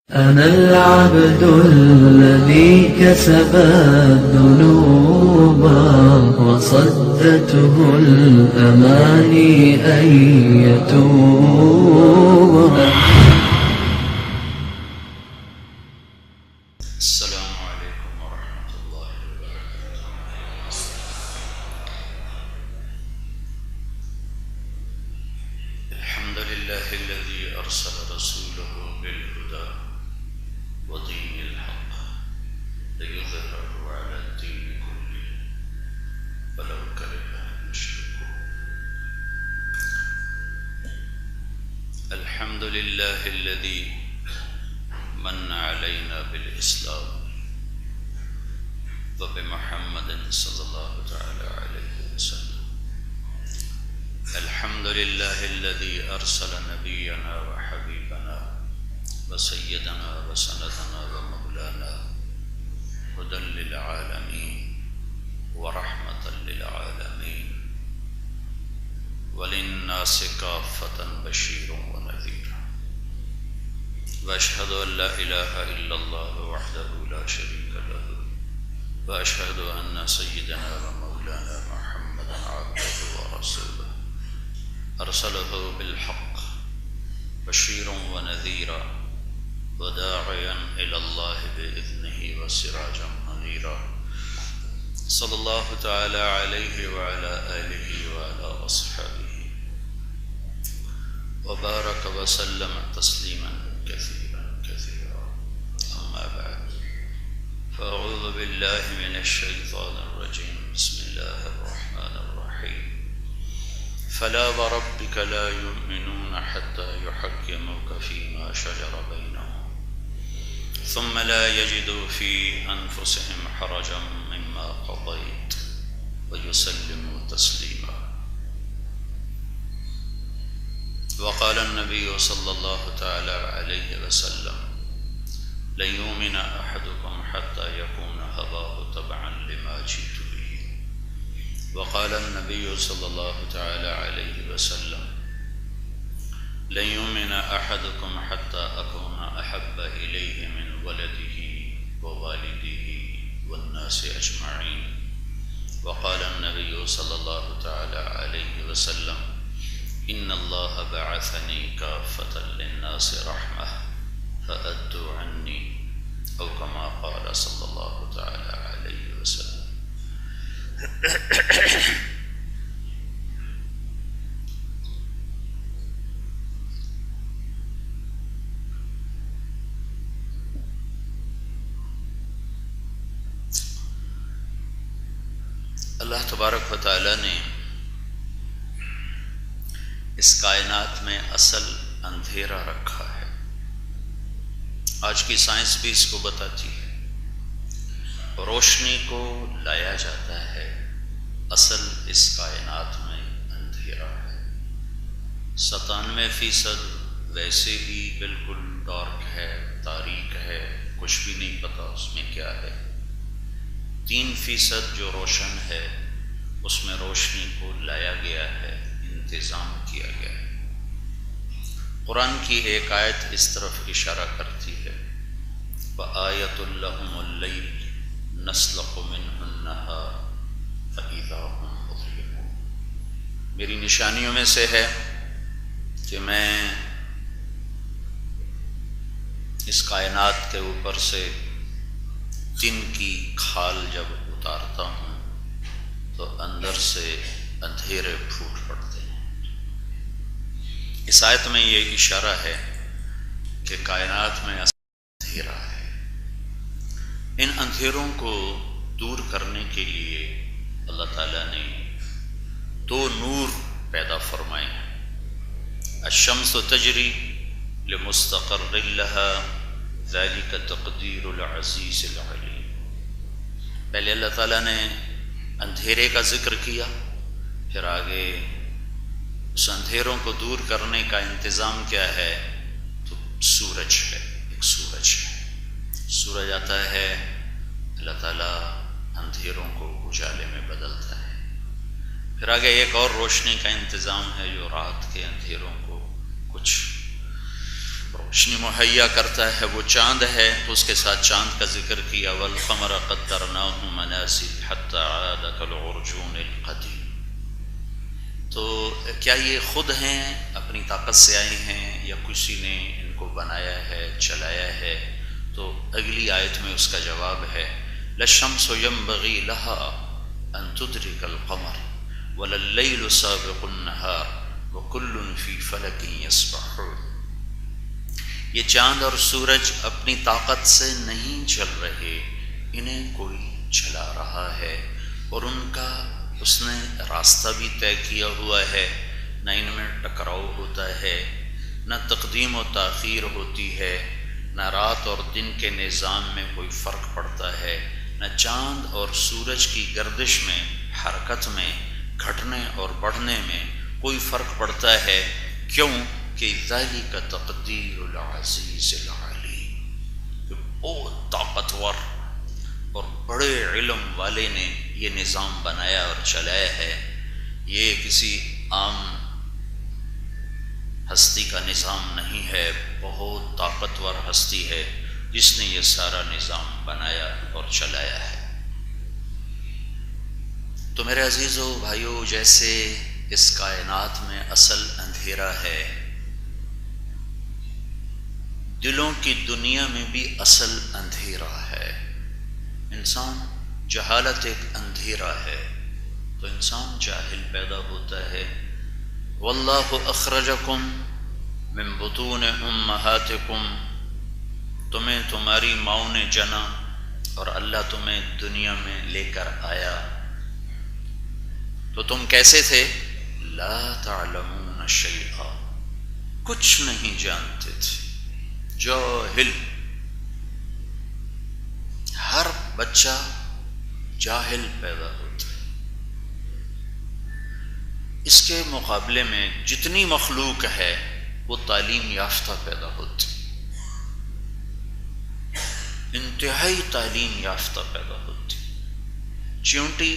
أنا العبد الذي كسب الذنوب وصدته الأماني أن يتوب. السلام عليكم ورحمة الله وبركاته. الحمد لله الذي أرسل رسوله بالهدى ودين الحق ليظهره على الدين كله ولو كره المشركون. الحمد لله الذي من علينا بالإسلام وبمحمد صلى الله تعالى عليه وسلم. الحمد لله الذي أرسل نبينا وحبيبنا وسيدنا وسندنا ومولانا هدى للعالمين ورحمة للعالمين وللناس كافة بشير ونذير. وأشهد أن لا إله إلا الله وحده لا شريك له وأشهد أن سيدنا ومولانا محمدا عبده ورسوله أرسله بالحق بشيرا ونذيرا وداعيا إلى الله بإذنه وسراجا منيرا. صلى الله تعالى عليه وعلى آله وعلى أصحابه وبارك وسلم تسليما كثيرا كثيرا. أما بعد فأعوذ بالله من الشيطان الرجيم. بسم الله الرحمن الرحيم. فلا وربك لا يؤمنون حتى يحكموك فيما شجر بينهم ثم لا يجدوا في أنفسهم حرجا مما قضيت ويسلموا تسليما. وقال النبي صلى الله تعالى عليه وسلم لن يؤمن أحدكم حتى يكون هواه تبعا لما جئت به. وقال النبي صلى الله تعالى عليه وسلم لن يؤمن أحدكم حتى أكون أحب إليه من ولده ووالده والناس أجمعين. وقال النبي صلى الله تعالى عليه وسلم إن الله بعثني كافة للناس رحمة فأدوا عني أو كما قال صلى الله تعالى عليه وسلم. اللہ تبارک و تعالیٰ نے اس کائنات میں اصل اندھیرا رکھا ہے. آج کی سائنس بھی اس کو بتاتی ہے. روشنی کو لایا جاتا ہے. اصل اس کائنات میں اندھیرا ہے. 97% ویسے ہی بالکل ڈارک ہے، تاریک ہے، کچھ بھی نہیں پتا اس میں کیا ہے. 3% جو روشن ہے اس میں روشنی کو لایا گیا ہے، انتظام کیا گیا ہے. قرآن کی ایک آیت اس طرف اشارہ کرتی ہے وَآیَةٌ لَهُمُ اللَّيْلُ نَسْلَخُ مِنْهُ النَّهَارَ فَإِذَا هُمْ مُظْلِمُونَ. میری نشانیوں میں سے ہے کہ میں اس کائنات کے اوپر سے دن کی کھال جب اتارتا ہوں تو اندر سے اندھیرے پھوٹ پڑتے ہیں. اس آیت میں یہ اشارہ ہے کہ کائنات میں اندھیرا ہے. ان اندھیروں کو دور کرنے کے لیے اللہ تعالیٰ نے 2 نور پیدا فرمائے ہیں. الشمس تجری لمستقر لها ذلك تقدیر العزیز العلیم. پہلے اللہ تعالیٰ نے اندھیرے کا ذکر کیا، پھر آگے اس اندھیروں کو دور کرنے کا انتظام کیا ہے تو سورج ہے. ایک سورج ہے. سورج آتا ہے، اللہ تعالیٰ اندھیروں کو اجالے میں بدلتا ہے. پھر آگے ایک اور روشنی کا انتظام ہے جو رات کے اندھیروں کو کچھ روشنی مہیا کرتا ہے وہ چاند ہے، تو اس کے ساتھ چاند کا ذکر کیا، والقمر قدرناہ منازل حتی عاد کالعرجون القدیم۔ تو کیا یہ خود ہیں اپنی طاقت سے آئے ہیں یا کسی نے ان کو بنایا ہے، چلایا ہے؟ تو اگلی آیت میں اس کا جواب ہے لَلشَّمْسُ يَنبَغِي لَهَا أَن تُدْرِكَ الْقَمَرَ وَلَا اللَّيْلُ سَابِقُ النَّهَارِ وَكُلٌّ فِي فَلَكٍ يَسْبَحُونَ۔ یہ چاند اور سورج اپنی طاقت سے نہیں چل رہے، انہیں کوئی چلا رہا ہے، اور ان کا اس نے راستہ بھی طے کیا ہوا ہے، نہ ان میں ٹکراؤ ہوتا ہے، نہ تقدیم و تاخیر ہوتی ہے، نہ رات اور دن کے نظام میں کوئی فرق پڑتا ہے، نہ چاند اور سورج کی گردش میں، حرکت میں، گھٹنے اور بڑھنے میں کوئی فرق پڑتا ہے۔ کیوں کہ ذالک تقدیر العزیز العلیم، بہت طاقتور اور بڑے علم والے نے یہ نظام بنایا اور چلایا ہے۔ یہ کسی عام ہستی کا نظام نہیں ہے، بہت طاقتور ہستی ہے جس نے یہ سارا نظام بنایا اور چلایا ہے۔ تو میرے عزیزو بھائیو، جیسے اس کائنات میں اصل اندھیرا ہے، دلوں کی دنیا میں بھی اصل اندھیرا ہے۔ انسان جہالت ایک اندھیرا ہے، تو انسان جاہل پیدا ہوتا ہے۔ واللہ اخرجکم من بطون امہاتکم، تمہیں تمہاری ماؤں نے جنا اور اللہ تمہیں دنیا میں لے کر آیا، تو تم کیسے تھے؟ لا تعلمون شیئا، کچھ نہیں جانتے تھے، جاہل۔ ہر بچہ جاہل پیدا ہوتا ہے۔ اس کے مقابلے میں جتنی مخلوق ہے وہ تعلیم یافتہ پیدا ہوتی، انتہائی تعلیم یافتہ پیدا ہوتی۔ چیونٹی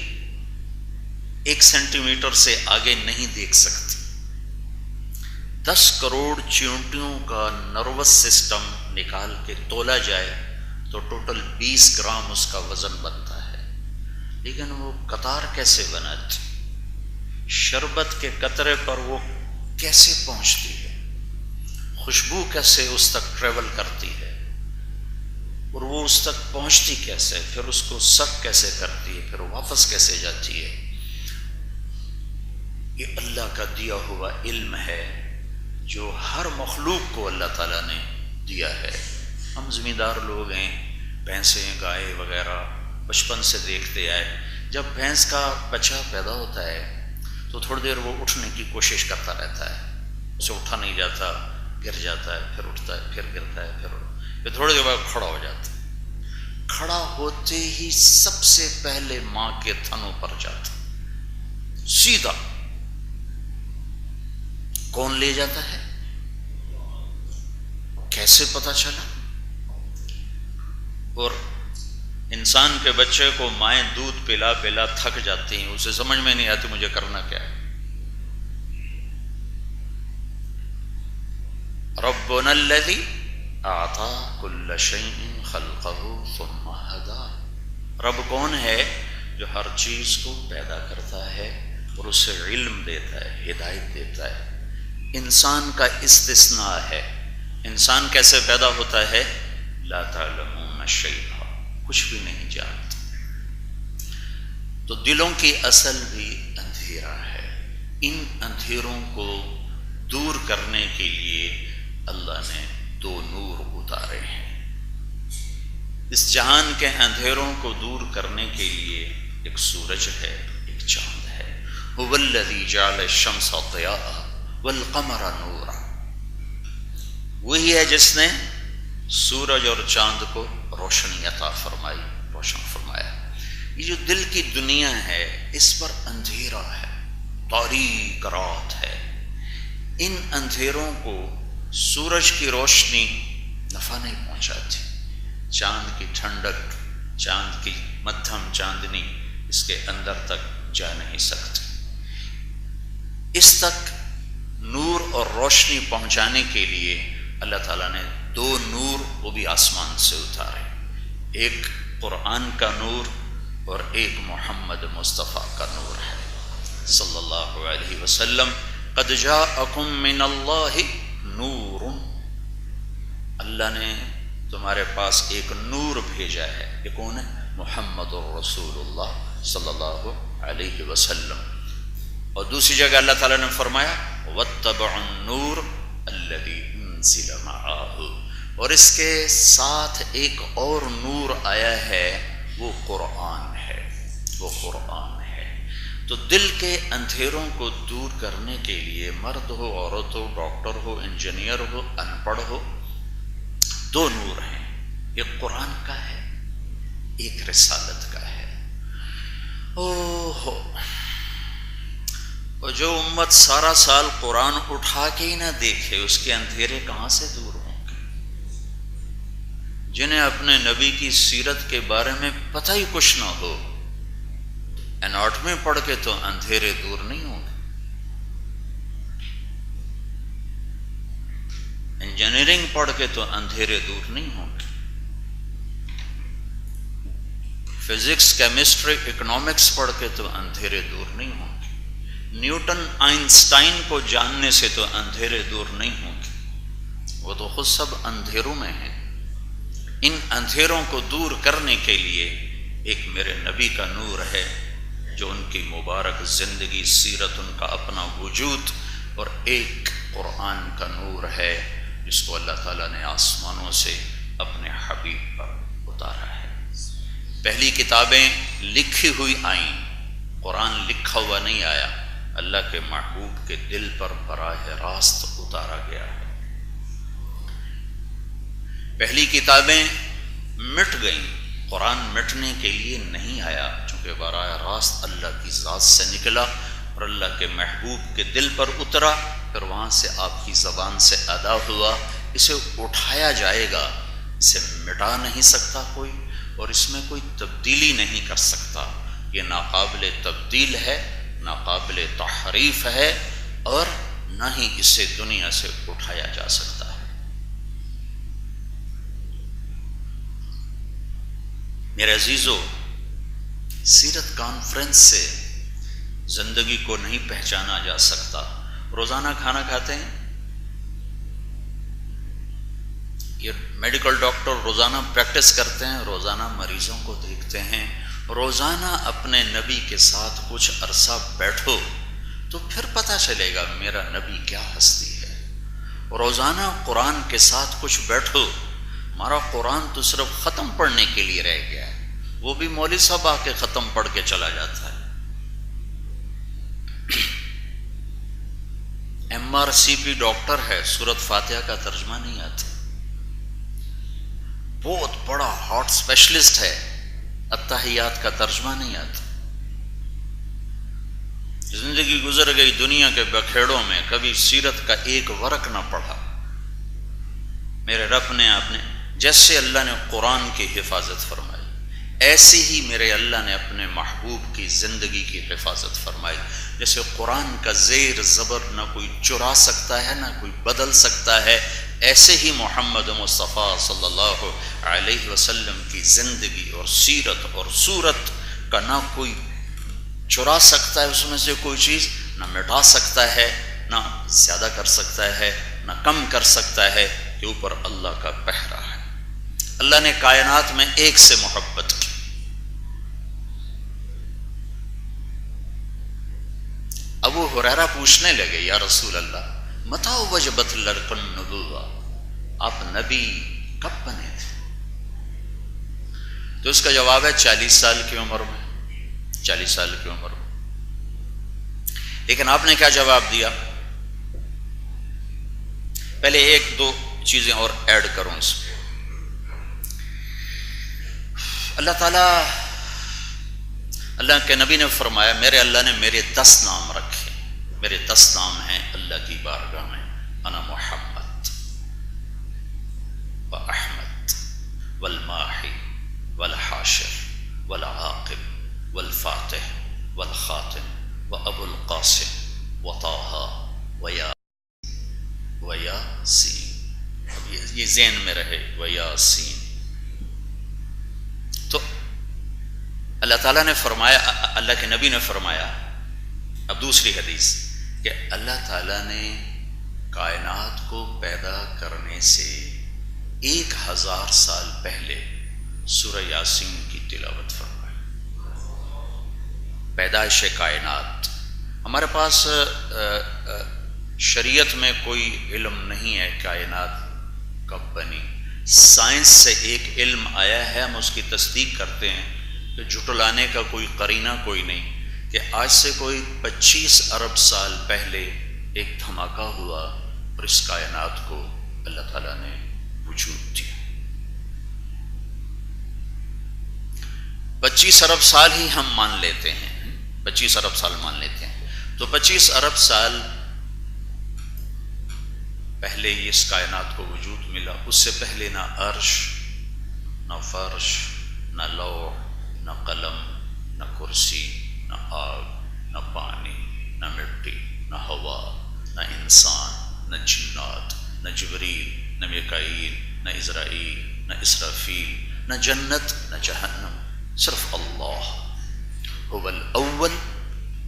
1 سینٹی میٹر سے آگے نہیں دیکھ سکتی، 10 کروڑ چیونٹیوں کا نروس سسٹم نکال کے تولا جائے تو ٹوٹل 20 گرام اس کا وزن بنتا ہے، لیکن وہ قطار کیسے بناتی، شربت کے قطرے پر وہ کیسے پہنچتی ہے، خوشبو کیسے اس تک ٹریول کرتی ہے، اور وہ اس تک پہنچتی کیسے، پھر اس کو سک کیسے کرتی ہے، پھر واپس کیسے جاتی ہے، یہ اللہ کا دیا ہوا علم ہے جو ہر مخلوق کو اللہ تعالیٰ نے دیا ہے۔ ہم زمیندار لوگ ہیں، بھینسیں، گائے وغیرہ بچپن سے دیکھتے آئے، جب بھینس کا بچہ پیدا ہوتا ہے تو تھوڑی دیر وہ اٹھنے کی کوشش کرتا رہتا ہے، اسے اٹھا نہیں جاتا، گر جاتا ہے، پھر اٹھتا ہے، پھر گرتا ہے، پھر تھوڑی دیر بعد کھڑا ہو جاتا ہے۔ کھڑا ہوتے ہی سب سے پہلے ماں کے تھنوں پر جاتا، سیدھا۔ کون لے جاتا ہے؟ کیسے پتہ چلا؟ اور انسان کے بچے کو مائیں دودھ پلا پلا تھک جاتی ہیں، اسے سمجھ میں نہیں آتی مجھے کرنا کیا ہے۔ ربنا الذی اعطی کل شیء خلقہ ثم ہدی، رب کون ہے جو ہر چیز کو پیدا کرتا ہے اور اسے علم دیتا ہے، ہدایت دیتا ہے۔ انسان کا استثناء ہے۔ انسان کیسے پیدا ہوتا ہے؟ لا تعلمون شیئا، کچھ بھی نہیں جانتے۔ تو دلوں کی اصل بھی اندھیرا ہے۔ ان اندھیروں کو دور کرنے کے لیے اللہ نے 2 نور اتارے ہیں۔ اس جہان کے اندھیروں کو دور کرنے کے لیے ایک سورج ہے، ایک چاند ہے۔ هو الذی جعل الشمس ضیاء والقمر نورا، وہی ہے جس نے سورج اور چاند کو روشنی عطا فرمائی، روشن فرمایا۔ یہ جو دل کی دنیا ہے اس پر اندھیرا ہے، تاریک رات ہے۔ ان اندھیروں کو سورج کی روشنی نفع نہیں پہنچاتی، چاند کی ٹھنڈک، چاند کی مدھم چاندنی اس کے اندر تک جا نہیں سکتی۔ اس تک نور اور روشنی پہنچانے کے لیے اللہ تعالیٰ نے 2 نور وہ بھی آسمان سے اتارے، ایک قرآن کا نور اور ایک محمد مصطفیٰ کا نور ہے صلی اللہ علیہ وسلم۔ قد جاءکم من اللہ نور، اللہ نے تمہارے پاس ایک نور بھیجا ہے، یہ کون ہے؟ محمد الرسول اللہ صلی اللہ علیہ وسلم۔ اور دوسری جگہ اللہ تعالیٰ نے فرمایا واتبعوا النور الذی انزل معہ، اور اس کے ساتھ ایک اور نور آیا ہے، وہ قرآن ہے، وہ قرآن ہے۔ تو دل کے اندھیروں کو دور کرنے کے لیے مرد ہو، عورت ہو، ڈاکٹر ہو، انجینئر ہو، ان پڑھ ہو، 2 نور ہیں، ایک قرآن کا ہے، ایک رسالت کا ہے۔ اور جو امت سارا سال قرآن اٹھا کے ہی نہ دیکھے، اس کے اندھیرے کہاں سے دور ہوں گے؟ جنہیں اپنے نبی کی سیرت کے بارے میں پتہ ہی کچھ نہ ہو، اناٹمی پڑھ کے تو اندھیرے دور نہیں ہوں گے، انجینئرنگ پڑھ کے تو اندھیرے دور نہیں ہوں گے، فزکس، کیمسٹری، اکنامکس پڑھ کے تو اندھیرے دور نہیں ہوں گے، نیوٹن، آئنسٹائن کو جاننے سے تو اندھیرے دور نہیں ہوں گے، وہ تو خود سب اندھیروں میں ہیں۔ ان اندھیروں کو دور کرنے کے لیے ایک میرے نبی کا نور ہے، جو ان کی مبارک زندگی، سیرت، ان کا اپنا وجود، اور ایک قرآن کا نور ہے جس کو اللہ تعالیٰ نے آسمانوں سے اپنے حبیب پر اتارا ہے۔ پہلی کتابیں لکھی ہوئی آئیں، قرآن لکھا ہوا نہیں آیا، اللہ کے محبوب کے دل پر براہ راست اتارا گیا ہے۔ پہلی کتابیں مٹ گئیں، قرآن مٹنے کے لیے نہیں آیا، چونکہ براہ راست اللہ کی ذات سے نکلا اور اللہ کے محبوب کے دل پر اترا، پھر وہاں سے آپ کی زبان سے ادا ہوا۔ اسے اٹھایا جائے گا، اسے مٹا نہیں سکتا کوئی، اور اس میں کوئی تبدیلی نہیں کر سکتا، یہ ناقابل تبدیل ہے، ناقابل تحریف ہے، اور نہ ہی اسے دنیا سے اٹھایا جا سکتا ہے۔ میرے عزیزو، سیرت کانفرنس سے زندگی کو نہیں پہچانا جا سکتا۔ روزانہ کھانا کھاتے ہیں، یہ میڈیکل ڈاکٹر روزانہ پریکٹس کرتے ہیں، روزانہ مریضوں کو دیکھتے ہیں، روزانہ اپنے نبی کے ساتھ کچھ عرصہ بیٹھو تو پھر پتہ چلے گا میرا نبی کیا ہستی ہے۔ روزانہ قرآن کے ساتھ کچھ بیٹھو، ہمارا قرآن تو صرف ختم پڑھنے کے لیے رہ گیا ہے، وہ بھی مولوی صاحب آ کے ختم پڑھ کے چلا جاتا ہے۔ MRCP ڈاکٹر ہے، سورۃ فاتحہ کا ترجمہ نہیں آتا، بہت بڑا ہارٹ اسپیشلسٹ ہے، التحیات کا ترجمہ نہیں آتا۔ زندگی گزر گئی دنیا کے بکھیڑوں میں، کبھی سیرت کا ایک ورق نہ پڑھا۔ میرے رب نے جیسے اللہ نے قرآن کی حفاظت فرمائی، ایسے ہی میرے اللہ نے اپنے محبوب کی زندگی کی حفاظت فرمائی۔ جیسے قرآن کا زیر زبر نہ کوئی چرا سکتا ہے، نہ کوئی بدل سکتا ہے، ایسے ہی محمد مصطفیٰ صلی اللہ علیہ وسلم کی زندگی اور سیرت اور صورت کا نہ کوئی چرا سکتا ہے، اس میں سے کوئی چیز نہ مٹا سکتا ہے، نہ زیادہ کر سکتا ہے، نہ کم کر سکتا ہے، کہ اوپر اللہ کا پہرا ہے۔ اللہ نے کائنات میں ایک سے محبت کی۔ ابو ہریرہ پوچھنے لگے، یا رسول اللہ متى وجبت لك النبوة، آپ نبی کب بنے تھے؟ تو اس کا جواب ہے 40 سال کی عمر میں، 40 سال کی عمر میں۔ لیکن آپ نے کیا جواب دیا؟ پہلے 1-2 چیزیں اور ایڈ کروں اس میں۔ اللہ تعالیٰ، اللہ کے نبی نے فرمایا، میرے اللہ نے میرے 10 نام رکھے، میرے 10 نام ہیں اللہ کی بارگاہ میں، انا محمد و احمد والماحی والحاشر والعاقب والفاتح والخاتم و ابو القاسم و طٰہٰ و یاسین۔ یہ ذہن میں رہے ویاسین. تو اللہ تعالیٰ نے فرمایا، اللہ کے نبی نے فرمایا، اب دوسری حدیث، کہ اللہ تعالیٰ نے کائنات کو پیدا کرنے سے 1000 سال پہلے سورہ یاسین کی تلاوت فرمائی. پیدائش کائنات. ہمارے پاس شریعت میں کوئی علم نہیں ہے کائنات کب بنی. سائنس سے ایک علم آیا ہے، ہم اس کی تصدیق کرتے ہیں کہ جھٹلانے کا کوئی قرینہ کوئی نہیں، کہ آج سے کوئی 25 ارب سال پہلے ایک دھماکہ ہوا اور اس کائنات کو اللہ تعالیٰ نے وجود دیا. 25 ارب سال ہی ہم مان لیتے ہیں، 25 ارب سال مان لیتے ہیں. تو 25 ارب سال پہلے ہی اس کائنات کو وجود ملا. اس سے پہلے نہ عرش، نہ فرش، نہ لوح، نہ قلم، نہ کرسی، نہ آگ، نہ پانی، نہ مٹی، نہ ہوا، نہ انسان، نہ جنات، نہ جبریل، نہ میکائیل، نہ عزرائیل، نہ اسرافیل، نہ جنت، نہ جہنم. صرف اللہ. هو الاول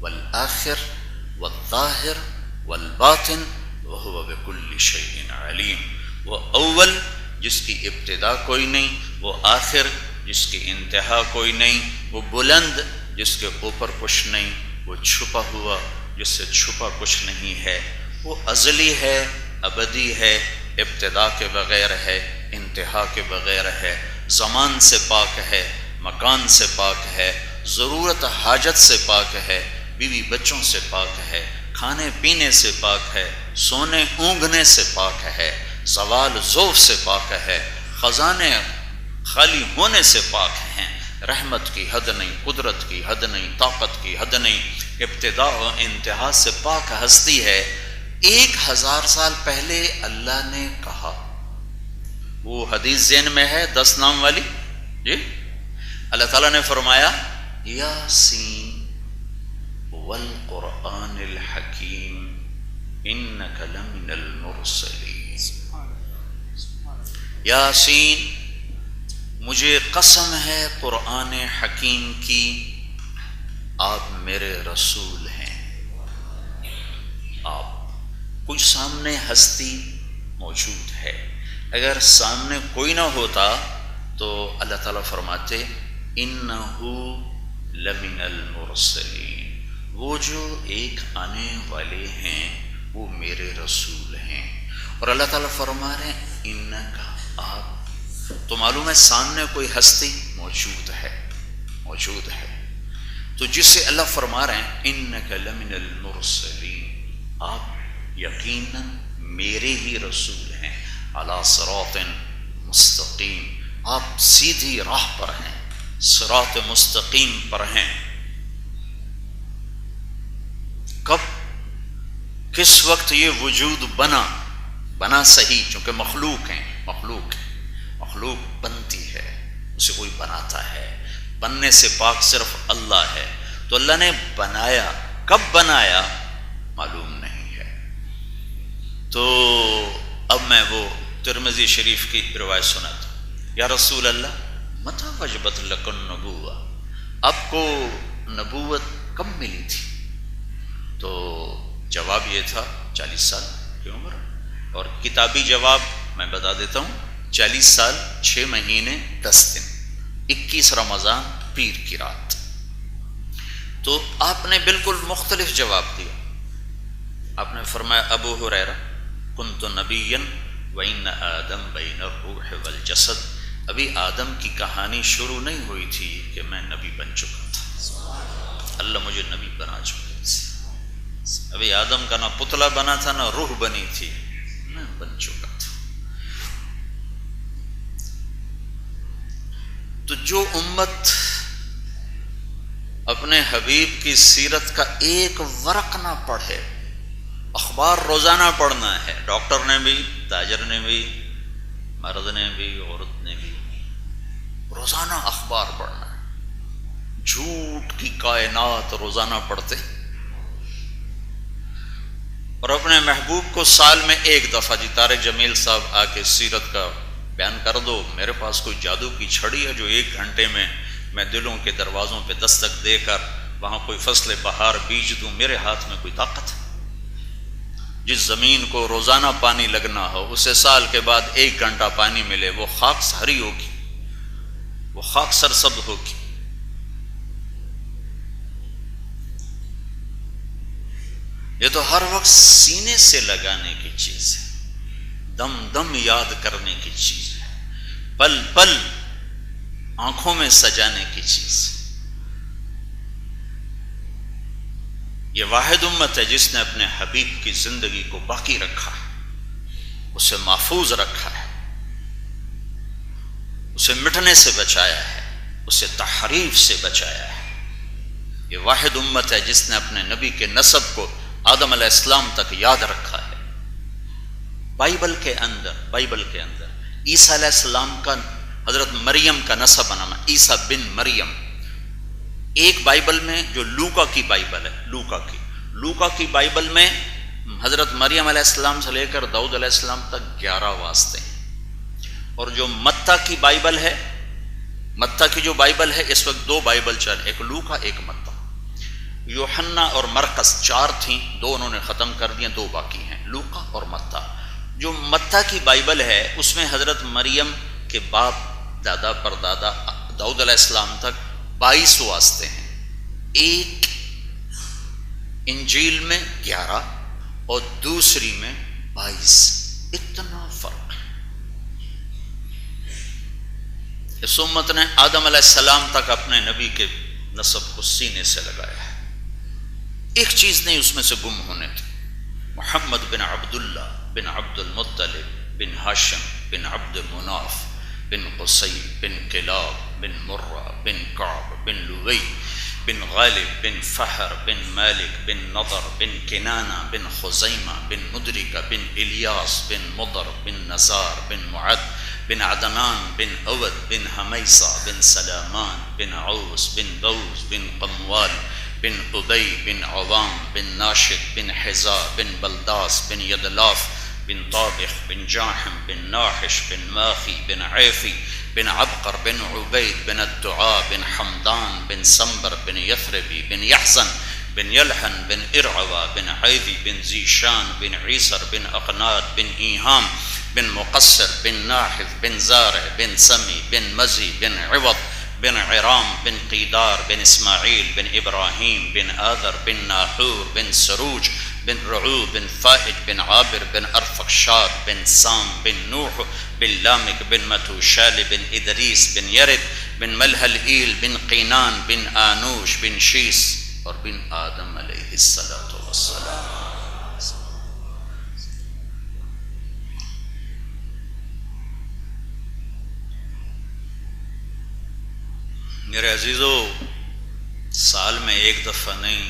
والآخر والظاہر والباطن وهو بكل شيء علیم. وہ اول جس کی ابتدا کوئی نہیں، وہ آخر جس کی انتہا کوئی نہیں، وہ بلند جس کے اوپر کچھ نہیں، وہ چھپا ہوا جس سے چھپا کچھ نہیں ہے، وہ ازلی ہے، ابدی ہے، ابتدا کے بغیر ہے، انتہا کے بغیر ہے، زمان سے پاک ہے، مکان سے پاک ہے، ضرورت حاجت سے پاک ہے، بیوی بچوں سے پاک ہے، کھانے پینے سے پاک ہے، سونے اونگنے سے پاک ہے، زوال ذوف سے پاک ہے، خزانے خالی ہونے سے پاک ہیں. رحمت کی حد نہیں، قدرت کی حد نہیں، طاقت کی حد نہیں، ابتدا و انتہا سے پاک ہستی ہے. 1000 سال پہلے اللہ نے کہا. وہ حدیث ذہن میں ہے 10 نام والی جی. اللہ تعالیٰ نے فرمایا یاسین والقرآن الحکیم انک لمن المرسلین. یاسین، مجھے قسم ہے قرآن حکیم کی، آپ میرے رسول ہیں. آپ کچھ سامنے ہستی موجود ہے. اگر سامنے کوئی نہ ہوتا تو اللہ تعالیٰ فرماتے انہو لمن المرسلین، وہ جو ایک آنے والے ہیں وہ میرے رسول ہیں. اور اللہ تعالیٰ فرما رہے ہیں انکا، آپ. تو معلوم ہے سامنے کوئی ہستی موجود ہے، موجود ہے. تو جس سے اللہ فرما رہے ہیں انکا لمن المرسلین، آپ یقیناً میرے ہی رسول ہیں. علی صراط مستقیم، آپ سیدھی راہ پر ہیں، صراط مستقیم پر ہیں. کب، کس وقت یہ وجود بنا صحیح، چونکہ مخلوق ہیں، مخلوق بنتی ہے، اسے کوئی بناتا ہے. بننے سے پاک صرف اللہ ہے. تو اللہ نے بنایا، کب بنایا معلوم نہیں ہے. تو اب میں وہ ترمذی شریف کی روایت سناتا ہوں. یا رسول اللہ متی وجبت لک النبوہ، آپ کو نبوت کب ملی تھی؟ تو جواب یہ تھا 40 سال کی عمر. اور کتابی جواب میں بتا دیتا ہوں، 40 سال 6 مہینے 10 دن، 21 رمضان پیر کی رات. تو آپ نے بالکل مختلف جواب دیا. آپ نے فرمایا ابو ہریرہ کنت نبیا وان آدم بین الروح والجسد، ابھی آدم کی کہانی شروع نہیں ہوئی تھی کہ میں نبی بن چکا تھا. اللہ مجھے نبی بنا چکے تھے. ابھی آدم کا نہ پتلا بنا تھا نہ روح بنی تھی، میں بن چکا تھا. تو جو امت اپنے حبیب کی سیرت کا ایک ورق نہ پڑھے، اخبار روزانہ پڑھنا ہے، ڈاکٹر نے بھی، تاجر نے بھی، مرد نے بھی، عورت نے بھی، روزانہ اخبار پڑھنا ہے. جھوٹ کی کائنات روزانہ پڑھتے. اور اپنے محبوب کو سال میں ایک دفعہ، جی طارق جمیل صاحب آ کے سیرت کا بیان کر دو، میرے پاس کوئی جادو کی چھڑی ہے جو 1 گھنٹے میں دلوں کے دروازوں پہ دستک دے کر وہاں کوئی فصل بہار بیج دوں، میرے ہاتھ میں کوئی طاقت ہے؟ جس زمین کو روزانہ پانی لگنا ہو اسے سال کے بعد 1 گھنٹہ پانی ملے، وہ خاک ہری ہوگی، وہ خاک سرسبز ہوگی۔ یہ تو ہر وقت سینے سے لگانے کی چیز ہے، دم دم یاد کرنے کی چیز ہے، پل پل آنکھوں میں سجانے کی چیز ہے۔ یہ واحد امت ہے جس نے اپنے حبیب کی زندگی کو باقی رکھا ہے، اسے محفوظ رکھا ہے، اسے مٹنے سے بچایا ہے، اسے تحریف سے بچایا ہے۔ یہ واحد امت ہے جس نے اپنے نبی کے نسب کو آدم علیہ السلام تک یاد رکھا ہے۔ بائبل کے اندر عیسیٰ علیہ السلام کا، حضرت مریم کا نسب نام عیسیٰ بن مریم، ایک بائبل میں جو لوکا کی بائبل ہے، لوکا کی بائبل میں حضرت مریم علیہ السلام سے لے کر داؤد علیہ السلام تک 11 واسطے ہیں۔ اور جو متی کی بائبل ہے، متی کی جو بائبل ہے اس وقت 2 بائبل چل، ایک لوکا ایک متی۔ یوحنا اور مرقس 4 تھیں، 2 انہوں نے ختم کر دیا، 2 باقی ہیں، لوکا اور متی۔ جو متی کی بائبل ہے اس میں حضرت مریم کے باپ دادا پردادا داؤد علیہ السلام تک 22 واسطے ہیں، ایک انجیل میں 11 اور دوسری میں 22، اتنا فرق ہے۔ اس امت نے آدم علیہ السلام تک اپنے نبی کے نسب کو سینے سے لگایا ہے، ایک چیز نہیں اس میں سے گم ہونے تھی۔ محمد بن عبداللہ بن عبد المطلب بن ہاشم بن عبد مناف بن قصی بن کلاب بن مرہ بن کعب بن لوی بن غالب بن فہر بن مالک بن نضر بن کنانہ بن خزیمہ بن مدرکہ بن الیاس بن مضر بن نزار بن معد بن عدنان بن عود بن حمیصہ بن سلامان بن عوس بن دوس بن قموال بن ابی بن عوام بن ناشد بن حزا بن بلداس بن یدلاف بن طابخ بن جاحم بن ناحش بن ماخی بن عیفی بن عبقر بن عبید بن الدعاء بن حمدان بن سنبر بن یثربی بن یحزن بن یلحن بن ارعوا بن عیدی بن زیشان بن عیسر بن اقناد بن ایہام بن مقصر بن ناحف بن زارع بن سمی بن مزی بن عوض بن عرام بن قیدار بن اسماعیل بن ابراہیم بن آذر بن ناحور بن سروج بن رعو بن فائج بن عابر بن ارفقشاد بن سام بن نوح بن لامک بن متوشال بن ادریس بن یرد بن ملحل ایل بن قینان بن آنوش بن شیس اور بن آدم علیہ السلام۔ میرے عزیزو، سال میں 1 دفعہ نہیں،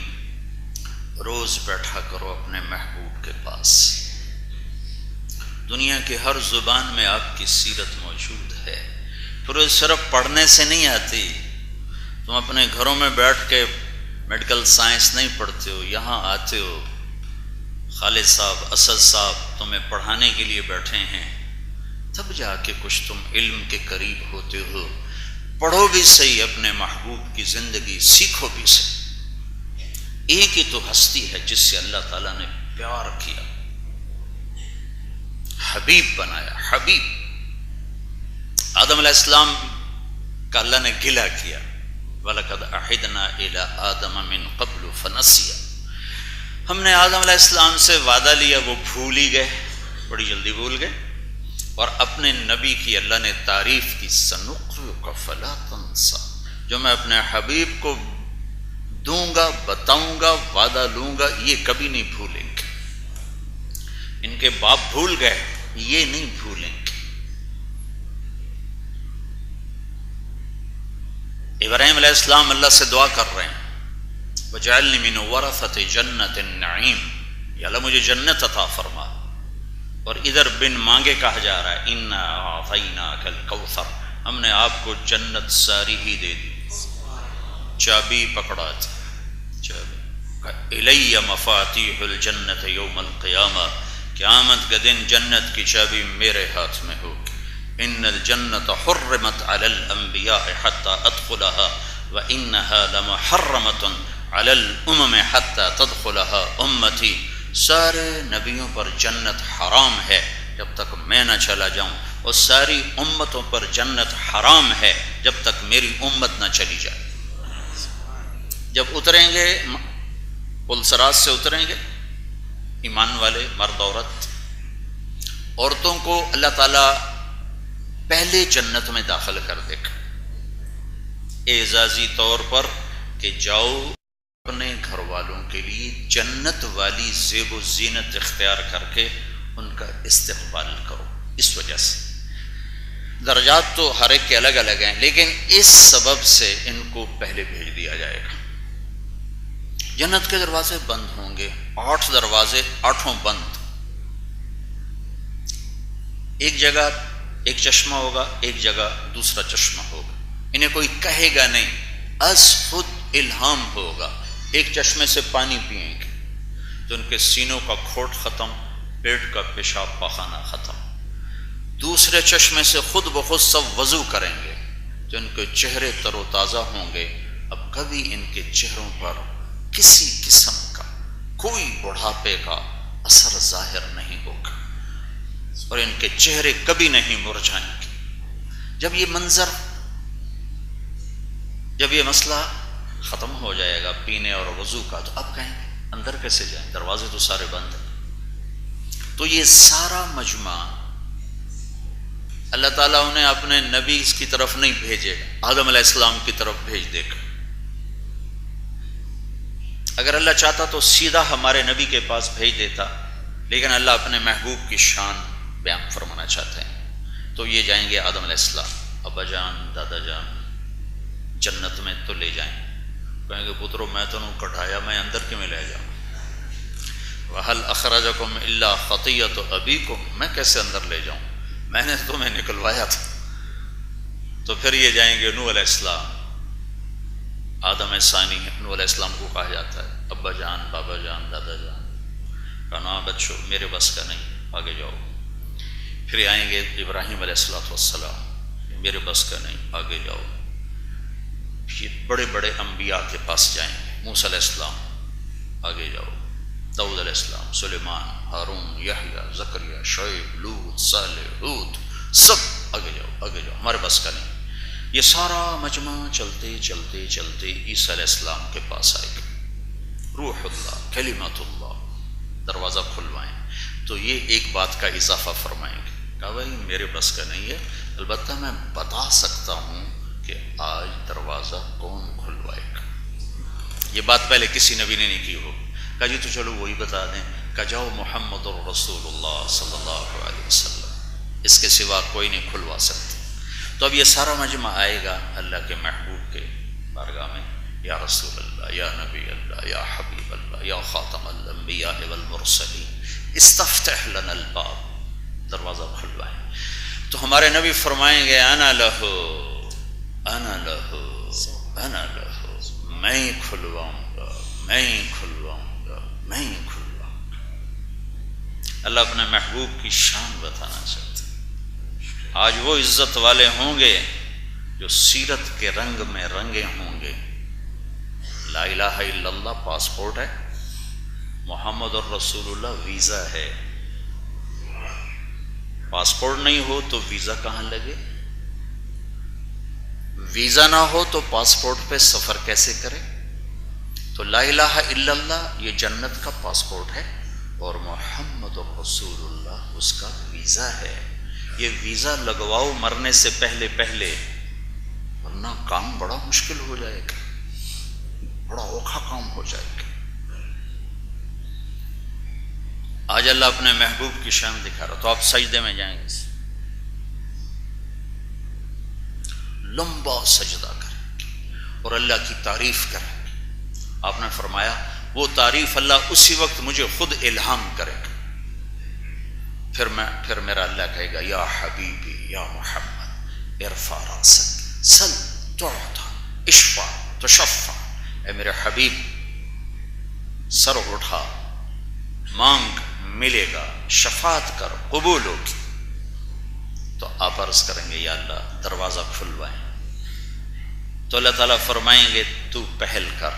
روز بیٹھا کرو اپنے محبوب کے پاس۔ دنیا کے ہر زبان میں آپ کی سیرت موجود ہے، پھر وہ صرف پڑھنے سے نہیں آتی۔ تم اپنے گھروں میں بیٹھ کے میڈیکل سائنس نہیں پڑھتے ہو، یہاں آتے ہو، خالد صاحب اسد صاحب تمہیں پڑھانے کے لیے بیٹھے ہیں، تب جا کے کچھ تم علم کے قریب ہوتے ہو۔ پڑھو بھی صحیح اپنے محبوب کی زندگی، سیکھو بھی صحیح۔ ایک ہی تو ہستی ہے جس سے اللہ تعالیٰ نے پیار کیا، حبیب بنایا، حبیب۔ آدم علیہ السلام کا اللہ نے گلہ کیا، وَلَقَدْ أَعِدْنَا إِلَىٰ آدَمَ مِن قَبْلُ فَنَسِيَ۔ ہم نے آدم علیہ السلام سے وعدہ لیا، وہ بھول ہی گئے، بڑی جلدی بھول گئے۔ اور اپنے نبی کی اللہ نے تعریف کی، سَنُقْرِئُكَ فَلَا تَنسَىٰ، جو میں اپنے حبیب کو دوں گا، بتاؤں گا، وعدہ لوں گا، یہ کبھی نہیں بھولیں گے۔ ان کے باپ بھول گئے، یہ نہیں بھولیں گے۔ ابراہیم علیہ السلام اللہ سے دعا کر رہے ہیں، وَجَعَلْنِي مِنْ وَرَثَةِ جَنَّةِ النَّعِيمِ، یا اللہ مجھے جنت عطا فرما۔ اور ادھر بن مانگے کہا جا رہا ہے، اِنَّا أَعْطَيْنَاكَ الْكَوْثَرَ، ہم نے آپ کو جنت ساری ہی دے دی، چابی پکڑا تھی، چابی الی مفاتیح الجنت یوم القیامہ، قیامت کے دن جنت کی چابی میرے ہاتھ میں ہوگی. ان الجنت حرمت علی الانبیاء حتی ادخلها وانها لمحرمۃ علی الامم حتی تدخلها امتی. سارے نبیوں پر جنت حرام ہے جب تک میں نہ چلا جاؤں، اور ساری امتوں پر جنت حرام ہے جب تک میری امت نہ چلی جائے. جب اتریں گے پلسرات سے اتریں گے ایمان والے مرد عورت، عورتوں کو اللہ تعالیٰ پہلے جنت میں داخل کر دے گا اعزازی طور پر کہ جاؤ اپنے گھر والوں کے لیے جنت والی زیب و زینت اختیار کر کے ان کا استقبال کرو. اس وجہ سے درجات تو ہر ایک کے الگ الگ ہیں، لیکن اس سبب سے ان کو پہلے بھیج دیا جائے گا. جنت کے دروازے بند ہوں گے، 8 دروازے 8 بند. ایک جگہ ایک چشمہ ہوگا، ایک جگہ دوسرا چشمہ ہوگا. انہیں کوئی کہے گا نہیں، از خود الہام ہوگا. ایک چشمے سے پانی پئیں گے تو ان کے سینوں کا کھوٹ ختم، پیٹ کا پیشاب پاخانہ ختم. دوسرے چشمے سے خود بخود سب وضو کریں گے تو ان کے چہرے تر و تازہ ہوں گے. اب کبھی ان کے چہروں پر کسی قسم کا کوئی بڑھاپے کا اثر ظاہر نہیں ہوگا اور ان کے چہرے کبھی نہیں مرجھائیں گے. جب یہ منظر، جب یہ مسئلہ ختم ہو جائے گا پینے اور وضو کا، تو اب کہیں گے اندر کیسے جائیں، دروازے تو سارے بند ہیں. تو یہ سارا مجمع اللہ تعالیٰ انہیں اپنے نبی کی طرف نہیں بھیجے گا، آدم علیہ السلام کی طرف بھیج دے گا. اگر اللہ چاہتا تو سیدھا ہمارے نبی کے پاس بھیج دیتا، لیکن اللہ اپنے محبوب کی شان بیان فرمانا چاہتے ہیں. تو یہ جائیں گے آدم علیہ السلام، ابا جان دادا جان جنت میں تو لے جائیں. کہیں گے پترو میں تو نہیں کٹایا، میں اندر کیوں میں لے جاؤں. وَهَلْ أَخْرَجَكُمْ إِلَّا خَطِيَّةُ أَبِيكُمْ، میں کیسے اندر لے جاؤں، میں نے تمہیں نکلوایا تھا. تو پھر یہ جائیں گے نوح علیہ السلام، آدم ثانی نوح علیہ السلام کو کہا جاتا ہے ابا جان بابا جان دادا جان. کہنا بچوں میرے بس کا نہیں، آگے جاؤ. پھر آئیں گے ابراہیم علیہ السلام، میرے بس کا نہیں، آگے جاؤ. یہ بڑے بڑے انبیاء کے پاس جائیں گے، موسیٰ علیہ السلام آگے جاؤ، داؤد علیہ السلام، سلیمان، ہارون، یحییٰ، زکریا، شعیب، لوط، صالح، ہود، سب آگے جاؤ آگے جاؤ، ہمارے بس کا نہیں. یہ سارا مجمع چلتے چلتے چلتے عیسیٰ علیہ السلام کے پاس آئے گا. روح اللہ، کلمت اللہ، دروازہ کھلوائیں. تو یہ ایک بات کا اضافہ فرمائیں گے، کہا بھائی میرے بس کا نہیں ہے، البتہ میں بتا سکتا ہوں کہ آج دروازہ کون کھلوائے گا. یہ بات پہلے کسی نبی نے نہیں کی ہو. کہا جی تو چلو وہی بتا دیں. کہا جاؤ محمد الرسول اللہ صلی اللہ علیہ وسلم، اس کے سوا کوئی نہیں کھلوا سکتا. تو اب یہ سارا مجمع آئے گا اللہ کے محبوب کے بارگاہ میں، یا رسول اللہ، یا نبی اللہ، یا حبیب اللہ، یا خاتم الانبیاء والمرسلین استفتح لنا الباب، دروازہ کھلوائیں. تو ہمارے نبی فرمائیں گے انا لہو انا لہو انا لہو، میں ہی کھلواؤں گا میں ہی کھلواؤں گا میں ہی کھلواؤں گا. اللہ اپنے محبوب کی شان بتانا چاہتا. آج وہ عزت والے ہوں گے جو سیرت کے رنگ میں رنگے ہوں گے. لا الہ الا اللہ پاسپورٹ ہے، محمد الرسول اللہ ویزا ہے. پاسپورٹ نہیں ہو تو ویزا کہاں لگے، ویزا نہ ہو تو پاسپورٹ پہ سفر کیسے کرے. تو لا الہ الا اللہ یہ جنت کا پاسپورٹ ہے اور محمد الرسول اللہ اس کا ویزا ہے. یہ ویزا لگواؤ مرنے سے پہلے پہلے، ورنہ کام بڑا مشکل ہو جائے گا، بڑا اوکھا کام ہو جائے گا. آج اللہ اپنے محبوب کی شان دکھا رہا. تو آپ سجدے میں جائیں گے، لمبا سجدہ کریں اور اللہ کی تعریف کریں. آپ نے فرمایا وہ تعریف اللہ اسی وقت مجھے خود الہام کرے گا. پھر میرا اللہ کہے گا یا حبیبی یا محمد ارفع راسک سل تعطى اشفع تشفع. اے میرے حبیب سر اٹھا، مانگ ملے گا، شفاعت کر قبول ہوگی۔ تو آپ عرض کریں گے یا اللہ دروازہ کھلوائیں، تو اللہ تعالیٰ فرمائیں گے تو پہل کر۔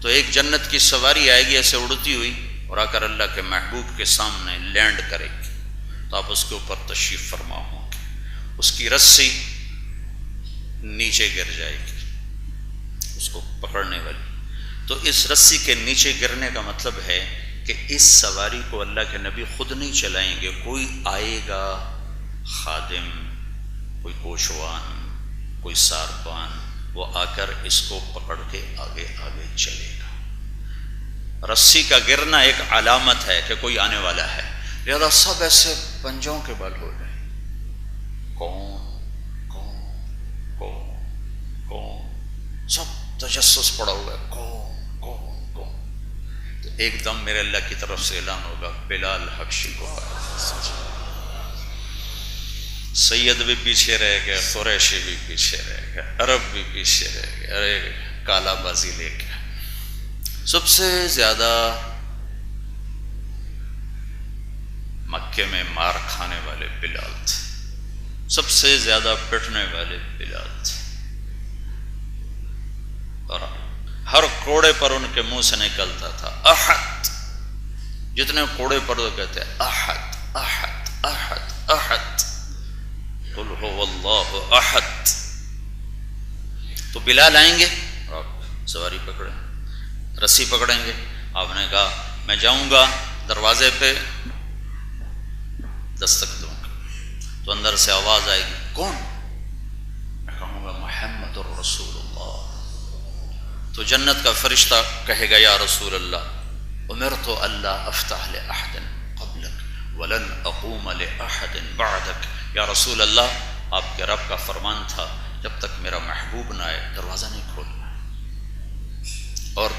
تو ایک جنت کی سواری آئے گی ایسے اڑتی ہوئی اور آ کر اللہ کے محبوب کے سامنے لینڈ کرے گی، تو آپ اس کے اوپر تشریف فرما ہوں گے۔ اس کی رسی نیچے گر جائے گی اس کو پکڑنے والی، تو اس رسی کے نیچے گرنے کا مطلب ہے کہ اس سواری کو اللہ کے نبی خود نہیں چلائیں گے، کوئی آئے گا خادم، کوئی کوشوان، کوئی ساربان، وہ آ کر اس کو پکڑ کے آگے آگے چلے گا۔ رسی کا گرنا ایک علامت ہے کہ کوئی آنے والا ہے، لہذا سب ایسے پنجوں کے بل ہو جائیں، کون کون کون کون، سب تجسس پڑا ہوا ہے، کون کون کون۔ تو ایک دم میرے اللہ کی طرف سے اعلان ہوگا بلال حبشی کو پکڑ۔ سید بھی پیچھے رہ گئے، قریشی بھی پیچھے رہ گئے، عرب بھی پیچھے رہ گئے، ارے کالا بازی لے کے۔ سب سے زیادہ مکے میں مار کھانے والے بلال تھے، سب سے زیادہ پٹنے والے بلال تھے، اور ہر کوڑے پر ان کے منہ سے نکلتا تھا احد، جتنے کوڑے پر وہ کہتے ہیں احد احد احد احد، قل هو اللہ احد۔ تو بلال آئیں گے اور آپ سواری پکڑیں، رسی پکڑیں گے، آپ نے کہا میں جاؤں گا، دروازے پہ دستک دوں گا، تو اندر سے آواز آئے گی کون؟ میں کہوں گا محمد الرسول اللہ۔ تو جنت کا فرشتہ کہے گا یا رسول اللہ امرت الا افتح لاحد قبلک ولن اقوم لاحد بعدک، یا رسول اللہ آپ کے رب کا فرمان تھا جب تک میرا محبوب نہ آئے دروازہ نہیں کھولنا۔ اور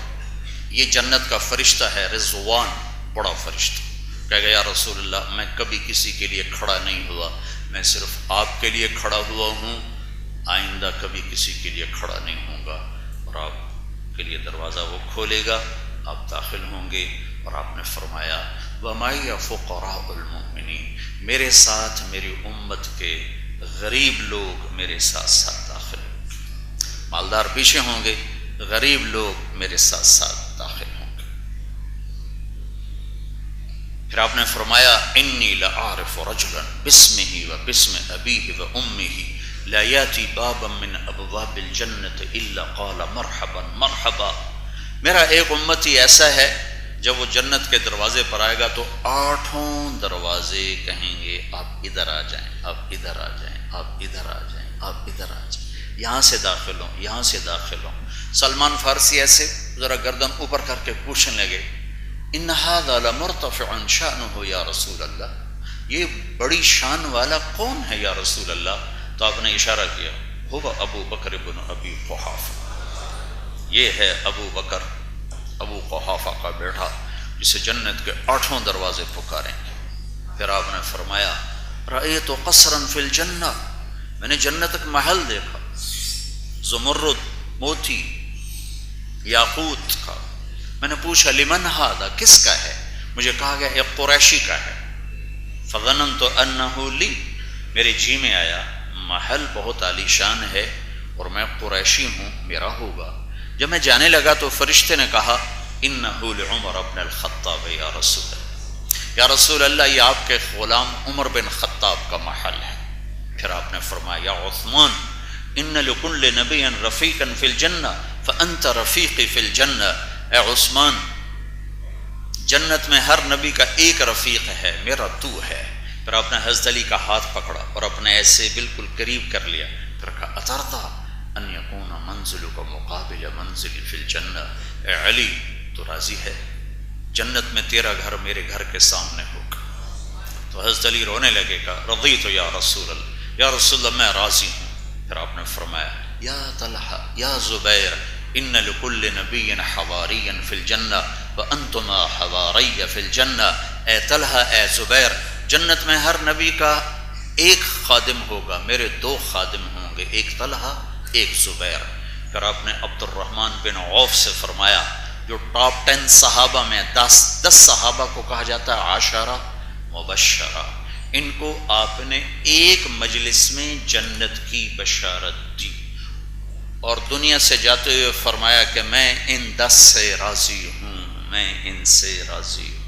یہ جنت کا فرشتہ ہے رضوان، بڑا فرشتہ، کہے گا یا رسول اللہ میں کبھی کسی کے لیے کھڑا نہیں ہوا، میں صرف آپ کے لیے کھڑا ہوا ہوں، آئندہ کبھی کسی کے لیے کھڑا نہیں ہوں گا۔ اور آپ کے لیے دروازہ وہ کھولے گا، آپ داخل ہوں گے، اور آپ نے فرمایا وَمَعِيَ فُقَرَاءُ الْمُؤْمِنِينَ، میرے ساتھ میری امت کے غریب لوگ میرے ساتھ ساتھ داخل ہوں گے، مالدار پیچھے ہوں گے، غریب لوگ میرے ساتھ ساتھ داخل ہوں گے۔ پھر آپ نے فرمایا انی لأعرف رجلا باسمہ وباسم ابیہ وامہ لا یاتی بابا من ابواب الجنت الا قال مرحبا مرحبا، میرا ایک امتی ایسا ہے جب وہ جنت کے دروازے پر آئے گا تو 8 دروازے کہیں گے آپ ادھر آ جائیں، آپ ادھر آ جائیں، آپ ادھر آ جائیں، آپ ادھر آ جائیں، یہاں سے داخل ہوں، یہاں سے داخل ہوں۔ سلمان فارسی ایسے ذرا گردن اوپر کر کے پوچھنے لگے ان ھذا لمرتفع شأنہ یا رسول اللہ، یہ بڑی شان والا کون ہے یا رسول اللہ؟ تو آپ نے اشارہ کیا هو ابو بکر بن ابی قحافہ، یہ ہے ابو بکر ابو قحافہ کا بیٹا جسے جنت کے 8 دروازے پکاریں گے۔ پھر آپ نے فرمایا رأیت قصرا فی الجنہ، میں نے جنت ایک محل دیکھا، زمرد، موتی، یاقوت کا۔ میں نے پوچھا لمن ھذا، کس کا ہے؟ مجھے کہا گیا ایک قریشی کا ہے۔ فظننت انہ لی، میرے جی میں آیا محل بہت عالی شان ہے اور میں قریشی ہوں، میرا ہوگا۔ جب میں جانے لگا تو فرشتے نے کہا انہ لعمر بن الخطاب یا رسول اللہ، یا رسول اللہ یہ آپ کے غلام عمر بن خطاب کا محل ہے۔ پھر آپ نے فرمایا یا عثمان ان لکل نبی رفیقا فی الجنہ فانت رفیقی فی الجنہ، اے عثمان جنت میں ہر نبی کا ایک رفیق ہے، میرا تو ہے۔ پھر آپ نے حضرت علی کا ہاتھ پکڑا اور اپنے ایسے بالکل قریب کر لیا، پھر کہا اترضی ان یکون منزلک مقابل منزلی فی الجنہ، اے علی تو راضی ہے جنت میں تیرا گھر میرے گھر کے سامنے ہوگا؟ تو حضرت علی رونے لگے، کہا رضیت یا رسول اللہ، یا رسول اللہ میں راضی ہوں۔ پھر آپ نے فرمایا یا طلحہ یا زبیر ان لکل نبی حواری فی الجنہ وانتما حواری فی الجنہ، اے طلحہ اے زبیر جنت میں ہر نبی کا ایک خادم ہوگا، میرے 2 خادم ہوں گے، ایک طلحہ ایک زبیر۔ پھر آپ نے عبد الرحمن بن عوف سے فرمایا جو ٹاپ 10 صحابہ میں 10 صحابہ کو کہا جاتا ہے عشرہ مبشرہ، ان کو آپ نے ایک مجلس میں جنت کی بشارت دی، اور دنیا سے جاتے ہوئے فرمایا کہ میں ان 10 سے راضی ہوں، میں ان سے راضی ہوں۔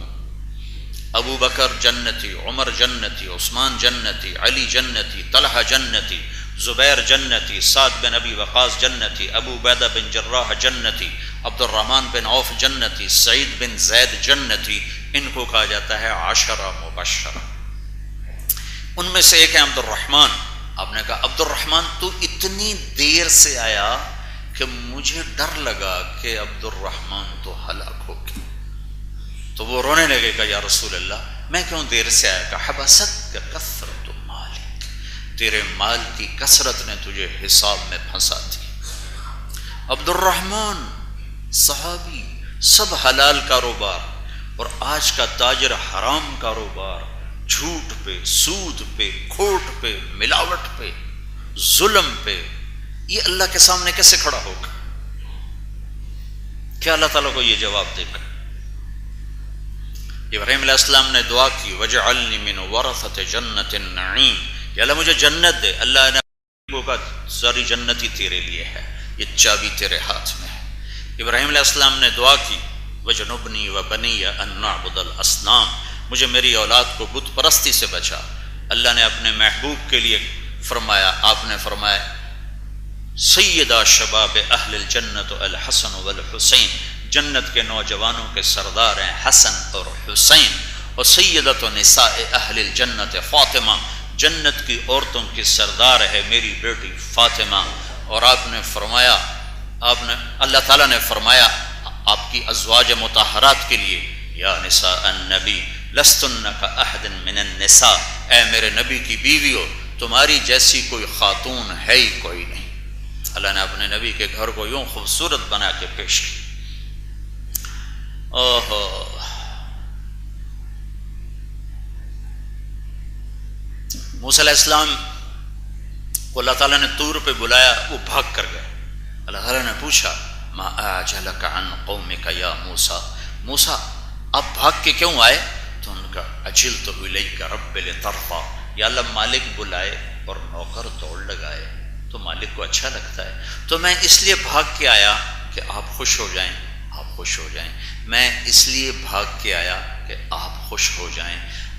ابو بکر جنتی، عمر جنتی، عثمان جنتی، علی جنتی، طلحہ جنتی، زبیر جنتی، سعد بن ابی وقاص جنتی، ابو عبیدہ بن جراح جنتی، عبد الرحمن بن عوف جنتی، سعید بن زید جنتی، ان کو کہا جاتا ہے عشرہ مبشرہ۔ ان میں سے ایک ہے عبد الرحمن۔ آپ نے کہا عبد الرحمن تو اتنی دیر سے آیا کہ مجھے ڈر لگا کہ عبد الرحمن تو ہلاک ہو گیا، تو وہ رونے لگے کہ یا رسول اللہ میں کیوں دیر سے آیا؟ کہ حبست کا کثرت مالک، تیرے مال کی کثرت نے تجھے حساب میں پھنسا دیا۔ عبد الرحمن صحابی، سب حلال کاروبار، اور آج کا تاجر حرام کاروبار، جھوٹ پہ، سود پہ، کھوٹ پہ، ملاوٹ پہ، ظلم پہ، یہ اللہ کے سامنے کیسے کھڑا ہوگا؟ کیا اللہ تعالیٰ کو یہ جواب دے گا؟ ابراہیم علیہ السلام نے دعا کی وَجْعَلْنِي مِنْ وَرَثَةِ جَنَّةِ النَّعِيمِ، یا اللہ مجھے جنت دے۔ اللہ نے کہا ساری جنت ہی تیرے لیے ہے، یہ چابی تیرے ہاتھ میں ہے۔ ابراہیم علیہ السلام نے دعا کی وَجْنُبْنِي وَبَنِيَّ أَن نَّعْبُدَ الْأَصْنَامَ، مجھے میری اولاد کو بت پرستی سے بچا۔ اللہ نے اپنے محبوب کے لیے فرمایا، آپ نے فرمایا سیدہ شباب اہل الجنت الحسن والحسین، جنت کے نوجوانوں کے سردار ہیں حسن اور حسین، اور سیدۃ نساء اہل الجنت فاطمہ، جنت کی عورتوں کی سردار ہے میری بیٹی فاطمہ۔ اور آپ نے فرمایا، اللہ تعالیٰ نے فرمایا آپ کی ازواج مطہرات کے لیے یا نساء النبی لستن کاحد من النساء، اے میرے نبی کی بیویوں تمہاری جیسی کوئی خاتون ہے ہی کوئی نہیں۔ اللہ نے اپنے نبی کے گھر کو یوں خوبصورت بنا کے پیش کی۔ موسیٰ علیہ السلام کو اللہ تعالیٰ نے طور پہ بلایا، وہ بھاگ کر گئے۔ اللہ تعالیٰ نے پوچھا ما اعجلک عن قومک یا موسیٰ، موسیٰ آپ بھاگ کے کیوں آئے؟ تو ان کا اجلت الیک رب لترضی، یا اللہ مالک بلائے اور نوکر دوڑ لگائے تو مالک کو اچھا لگتا ہے، تو میں اس لیے بھاگ کے آیا کہ آپ خوش ہو جائیں، آپ خوش ہو جائیں، میں اس لیے بھاگ کے آیا کہ آپ خوش ہو جائیں۔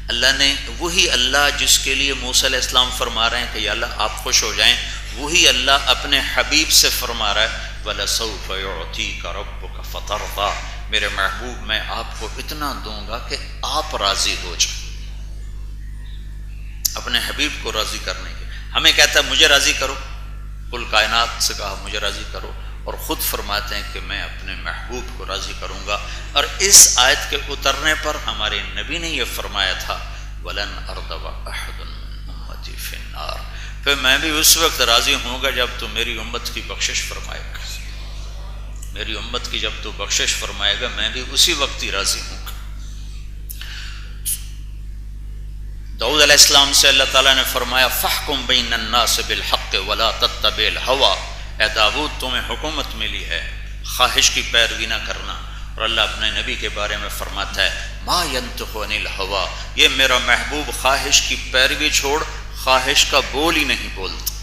اللہ نے، وہی اللہ جس کے لیے موسیٰ علیہ السلام فرما رہے ہیں کہ یا اللہ آپ خوش ہو جائیں، وہی اللہ اپنے حبیب سے فرما رہا ہے وَلَسَوْفَ يُعْطِيكَ رَبُّكَ فَتَرْضَىٰ، میرے محبوب میں آپ کو اتنا دوں گا کہ آپ راضی ہو جائیں۔ اپنے حبیب کو راضی کرنے کے، ہمیں کہتا ہے مجھے راضی کرو، کل کائنات سے کہا مجھے راضی کرو، اور خود فرماتے ہیں کہ میں اپنے محبوب کو راضی کروں گا۔ اور اس آیت کے اترنے پر ہمارے نبی نے یہ فرمایا تھا وَلَنْ أَرْضَ أَحَدٌ مِّنْ أُمَّتِي فِي النَّارِ، پھر میں بھی اس وقت راضی ہوں گا جب تو میری امت کی بخشش فرمائے گا، میری امت کی جب تو بخشش فرمائے گا میں بھی اسی وقت ہی راضی ہوں گا۔ داؤد علیہ السلام سے اللہ تعالیٰ نے فرمایا فَاحْكُمْ بَيْنَ النَّاسِ بِالْحَقِّ وَلَا تَتَّبِعِ الْهَوَىٰ، اے داؤد تمہیں حکومت ملی ہے خواہش کی پیروی نہ کرنا۔ اور اللہ اپنے نبی کے بارے میں فرماتا ہے مَا يَنْطِقُ عَنِ الْهَوَىٰ، یہ میرا محبوب خواہش کی پیروی چھوڑ خواہش کا بول ہی نہیں بولتا۔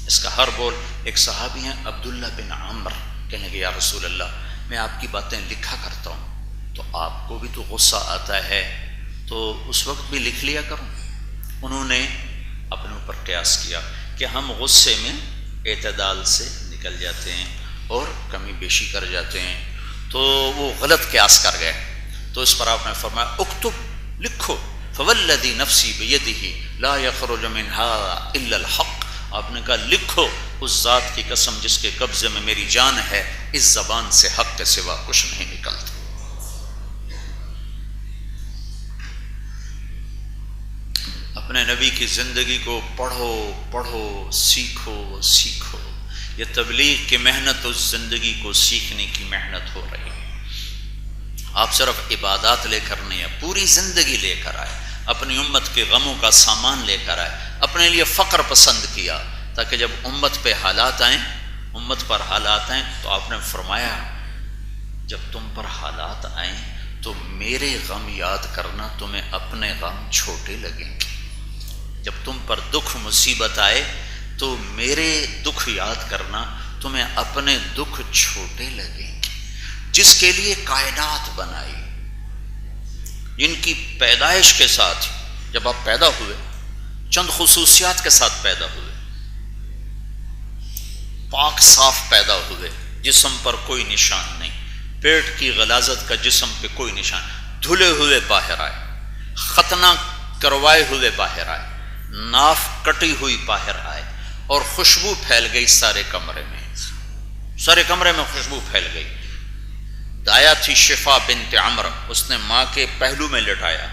اس کا ہر بول، ایک صحابی ہیں عبداللہ بن عمر، کہنے کہ یا رسول اللہ میں آپ کی باتیں لکھا کرتا ہوں تو آپ کو بھی تو غصہ آتا ہے تو اس وقت بھی لکھ لیا کروں۔ انہوں نے اپنے اوپر قیاس کیا کہ ہم غصے میں اعتدال سے نکل جاتے ہیں اور کمی بیشی کر جاتے ہیں، تو وہ غلط قیاس کر گئے۔ تو اس پر آپ نے فرمایا اکتب، لکھو، فوالذی نفسی بیدہ لا یخرج منہا الا الحق، آپ نے کہا لکھو اس ذات کی قسم جس کے قبضے میں میری جان ہے، اس زبان سے حق کے سوا کچھ نہیں نکلتا۔ اپنے نبی کی زندگی کو پڑھو پڑھو، سیکھو سیکھو۔ یہ تبلیغ کی محنت اس زندگی کو سیکھنے کی محنت ہو رہی ہے۔ آپ صرف عبادات لے کر نہیں، پوری زندگی لے کر آئے، اپنی امت کے غموں کا سامان لے کر آئے، اپنے لیے فقر پسند کیا تاکہ جب امت پہ حالات آئیں، امت پر حالات آئیں تو آپ نے فرمایا جب تم پر حالات آئیں تو میرے غم یاد کرنا تمہیں اپنے غم چھوٹے لگیں گے. جب تم پر دکھ مصیبت آئے تو میرے دکھ یاد کرنا تمہیں اپنے دکھ چھوٹے لگیں گے. جس کے لیے کائنات بنائی، جن کی پیدائش کے ساتھ جب آپ پیدا ہوئے چند خصوصیات کے ساتھ پیدا ہوئے، پاک صاف پیدا ہوئے، جسم پر کوئی نشان نہیں، پیٹ کی غلاظت کا جسم پہ کوئی نشان، دھلے ہوئے باہر آئے، ختنہ کروائے ہوئے باہر آئے، ناف کٹی ہوئی باہر آئے، اور خوشبو پھیل گئی سارے کمرے میں، سارے کمرے میں خوشبو پھیل گئی. دایا تھی شفا بنت عمر، اس نے ماں کے پہلو میں لٹایا،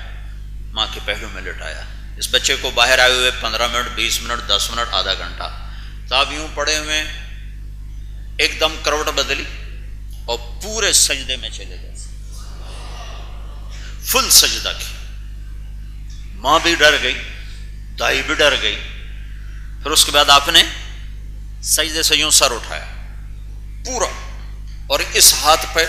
ماں کے پہلو میں لٹایا. اس بچے کو باہر آئے ہوئے 15 منٹ 20 منٹ 10 منٹ آدھا گھنٹہ تاب یوں پڑے ہوئے، ایک دم کروٹ بدلی اور پورے سجدے میں چلے گئے، فل سجدہ کی. ماں بھی ڈر گئی، دائی بھی ڈر گئی. پھر اس کے بعد آپ نے سجدے سے یوں سر اٹھایا پورا، اور اس ہاتھ پہ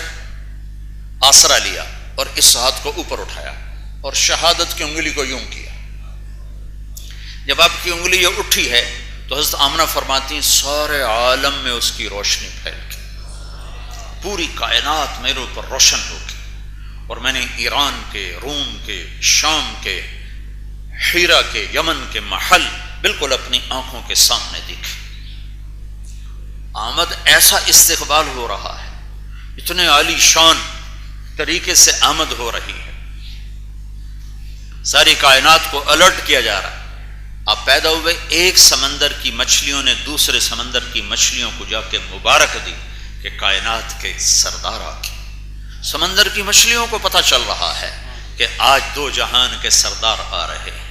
آسرا لیا اور اس ہاتھ کو اوپر اٹھایا اور شہادت کی انگلی کو یوں کیا. جب آپ کی انگلی یہ اٹھی ہے تو حضرت آمنہ فرماتی ہیں سارے عالم میں اس کی روشنی پھیل گئی، پوری کائنات میرے اوپر روشن ہو گئی. اور میں نے ایران کے، روم کے، شام کے، حیرہ کے، یمن کے محل بالکل اپنی آنکھوں کے سامنے دیکھے. آمد ایسا استقبال ہو رہا ہے، اتنے عالی شان طریقے سے آمد ہو رہی ہے، ساری کائنات کو الرٹ کیا جا رہا ہے. آپ پیدا ہوئے، ایک سمندر کی مچھلیوں نے دوسرے سمندر کی مچھلیوں کو جا کے مبارک دی کہ کائنات کے سردار آ کے. سمندر کی مچھلیوں کو پتہ چل رہا ہے کہ آج دو جہان کے سردار آ رہے ہیں.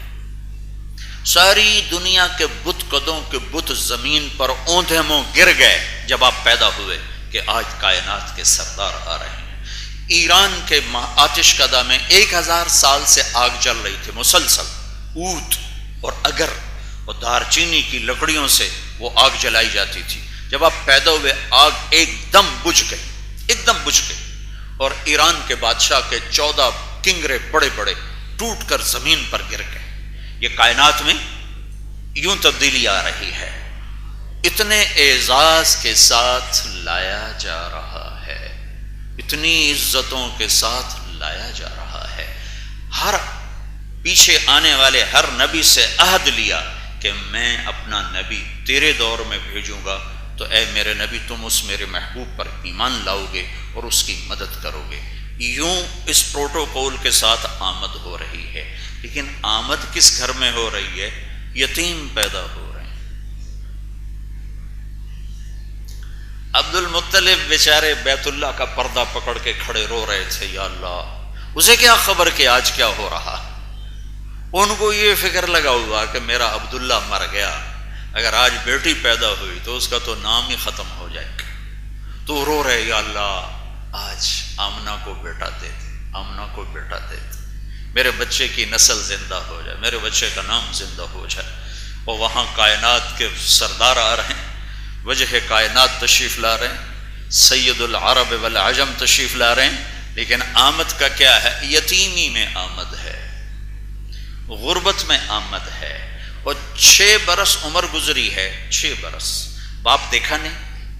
ساری دنیا کے بت قدوں کے بت زمین پر اوندھے منہ گر گئے جب آپ پیدا ہوئے کہ آج کائنات کے سردار آ رہے ہیں. ایران کے آتش کدہ میں 1000 سال سے آگ جل رہی تھی مسلسل، اونٹ اور اگر اور دار چینی کی لکڑیوں سے وہ آگ جلائی جاتی تھی. جب آپ پیدا ہوئے آگ ایک دم بجھ گئی، ایک دم بجھ گئی، اور ایران کے بادشاہ کے 14 کنگرے بڑے بڑے ٹوٹ کر زمین پر گر گئے. یہ کائنات میں یوں تبدیلی آ رہی ہے، اتنے اعزاز کے ساتھ لایا جا رہا ہے، اتنی عزتوں کے ساتھ لایا جا رہا ہے. ہر پیچھے آنے والے ہر نبی سے عہد لیا کہ میں اپنا نبی تیرے دور میں بھیجوں گا تو اے میرے نبی تم اس میرے محبوب پر ایمان لاؤ گے اور اس کی مدد کرو گے. یوں اس پروٹوکول کے ساتھ آمد ہو رہی ہے. لیکن آمد کس گھر میں ہو رہی ہے؟ یتیم پیدا ہو رہے ہیں. عبد المطلب بیچارے بیت اللہ کا پردہ پکڑ کے کھڑے رو رہے تھے، یا اللہ اسے کیا خبر کہ آج کیا ہو رہا. ان کو یہ فکر لگا ہوا کہ میرا عبداللہ مر گیا، اگر آج بیٹی پیدا ہوئی تو اس کا تو نام ہی ختم ہو جائے گا. تو رو رہے، یا اللہ آج آمنہ کو بیٹا دے دے، آمنہ کو بیٹا دے دے، میرے بچے کی نسل زندہ ہو جائے، میرے بچے کا نام زندہ ہو جائے. اور وہاں کائنات کے سردار آ رہے ہیں، وجہ کائنات تشریف لا رہے ہیں، سید العرب والعجم تشریف لا رہے ہیں. لیکن آمد کا کیا ہے؟ یتیمی میں آمد ہے، غربت میں آمد ہے. اور 6 برس عمر گزری ہے، 6 برس باپ دیکھا نہیں،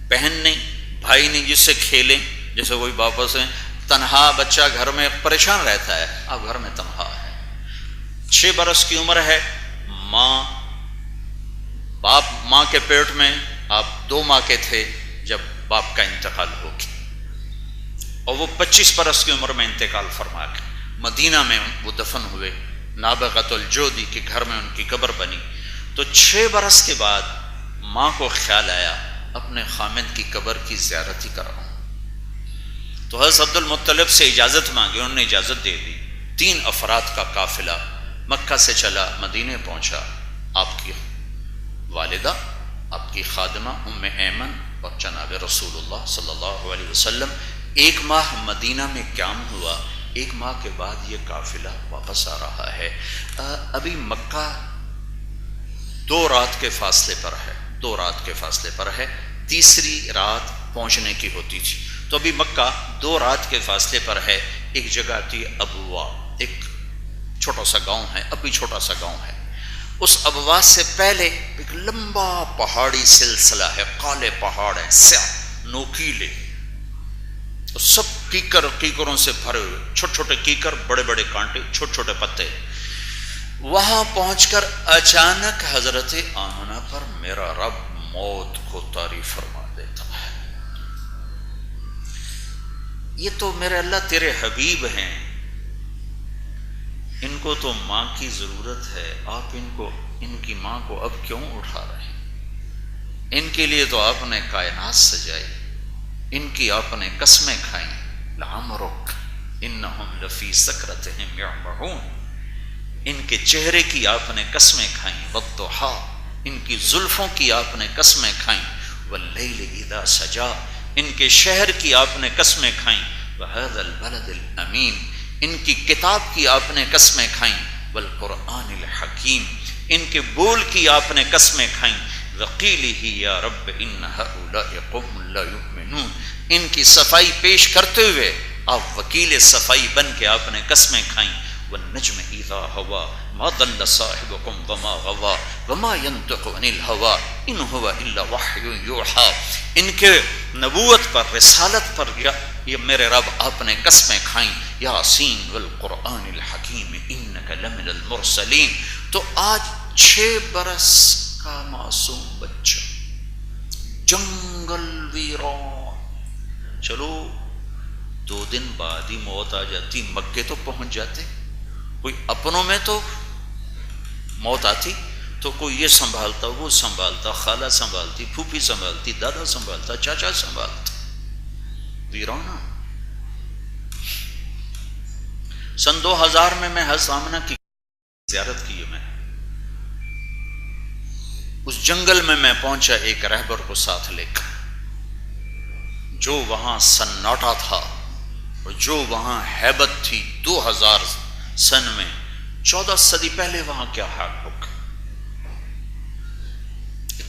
بہن نہیں، بھائی نہیں جس سے کھیلیں. جیسے کوئی واپس ہیں تنہا بچہ گھر میں پریشان رہتا ہے، اب گھر میں تنہا ہے. 6 برس کی عمر ہے، باپ ماں کے پیٹ میں، آپ 2 ماہ کے تھے جب باپ کا انتقال ہو گیا، اور وہ 25 برس کی عمر میں انتقال فرما گئے. مدینہ میں وہ دفن ہوئے، نابغۃ الجودی کے گھر میں ان کی قبر بنی. تو 6 برس کے بعد ماں کو خیال آیا اپنے خامد کی قبر کی زیارت ہی کراؤں. تو حضرت عبد المطلب سے اجازت مانگی، انہوں نے اجازت دے دی. 3 افراد کا قافلہ مکہ سے چلا، مدینے پہنچا. آپ کی والدہ، آپ کی خادمہ ام ایمن اور جناب رسول اللہ صلی اللہ علیہ وسلم. 1 ماہ مدینہ میں قیام ہوا. 1 ماہ کے بعد یہ قافلہ واپس آ رہا ہے. ابھی مکہ 2 رات کے فاصلے پر ہے، 2 رات کے فاصلے پر ہے. تیسری رات پہنچنے کی ہوتی تھی. تو ابھی مکہ 2 رات کے فاصلے پر ہے. ایک جگہ تھی ابوا، ایک چھوٹا سا گاؤں ہے، اب بھی چھوٹا سا گاؤں ہے. اس ابوا سے پہلے ایک لمبا پہاڑی سلسلہ ہے، کالے پہاڑ ہیں، سیاہ نوکیلے، سب کیکروں سے بھرے ہوئے، چھوٹے چھوٹے کیکر، بڑے بڑے کانٹے، چھوٹے چھوٹے پتے. وہاں پہنچ کر اچانک حضرت آمنہ پر میرا رب موت کو طاری فرما دیتا ہے. یہ تو میرے اللہ تیرے حبیب ہیں، ان کو تو ماں کی ضرورت ہے، آپ ان کی ماں کو اب کیوں اٹھا رہے ہیں؟ ان کے لیے تو آپ نے کائنات سجائی، ان کی آپ نے قسمیں کھائیں. لعمرک انہم لفی سکرتہم یعمہون، ان کے چہرے کی آپ نے قسمیں کھائیں. والضحیٰ، ان کی زلفوں کی آپ نے قسمیں کھائیں. واللیل اذا سجا، ان کے شہر کی آپ نے قسمیں کھائیں. وہذا البلد الامین، ان کی کتاب کی آپ نے قسمیں کھائیں. والقرآن الحکیم، ان کے بول کی آپ نے قسمیں کھائیں. وقیلہ یا رب ان ہؤلاء قوم لا یؤمنون، ان کی صفائی پیش کرتے ہوئے آپ وکیل صفائی بن کے آپ نے قسمیں کھائیں. والنجم اذا ہوا ما ضل صاحبکم وما غوا وما ينطق عن الہوا ان هو الا وحی یوحی. ان کے نبوت پر، رسالت پر یہ میرے رب آپ نے قسمیں کھائیں. یاسین والقرآن الحکیم انک لمن المرسلین. تو آج 6 برس کا معصوم بچہ، جنگل ویران، چلو 2 دن بعد ہی موت آ جاتی، مکے تو پہنچ جاتے. کوئی اپنوں میں تو موت آتی تو کوئی یہ سنبھالتا، وہ سنبھالتا، خالہ سنبھالتی، پھوپھی سنبھالتی، دادا سنبھالتا، چاچا سنبھالتا. ویرانہ. سن 2000 میں حضرت آمنہ کی زیارت کی. میں اس جنگل میں پہنچا ایک رہبر کو ساتھ لے کر. جو وہاں سناٹا تھا اور جو وہاں ہیبت تھی 2000 سن میں، 14 صدی پہلے وہاں کیا حال ہوگا.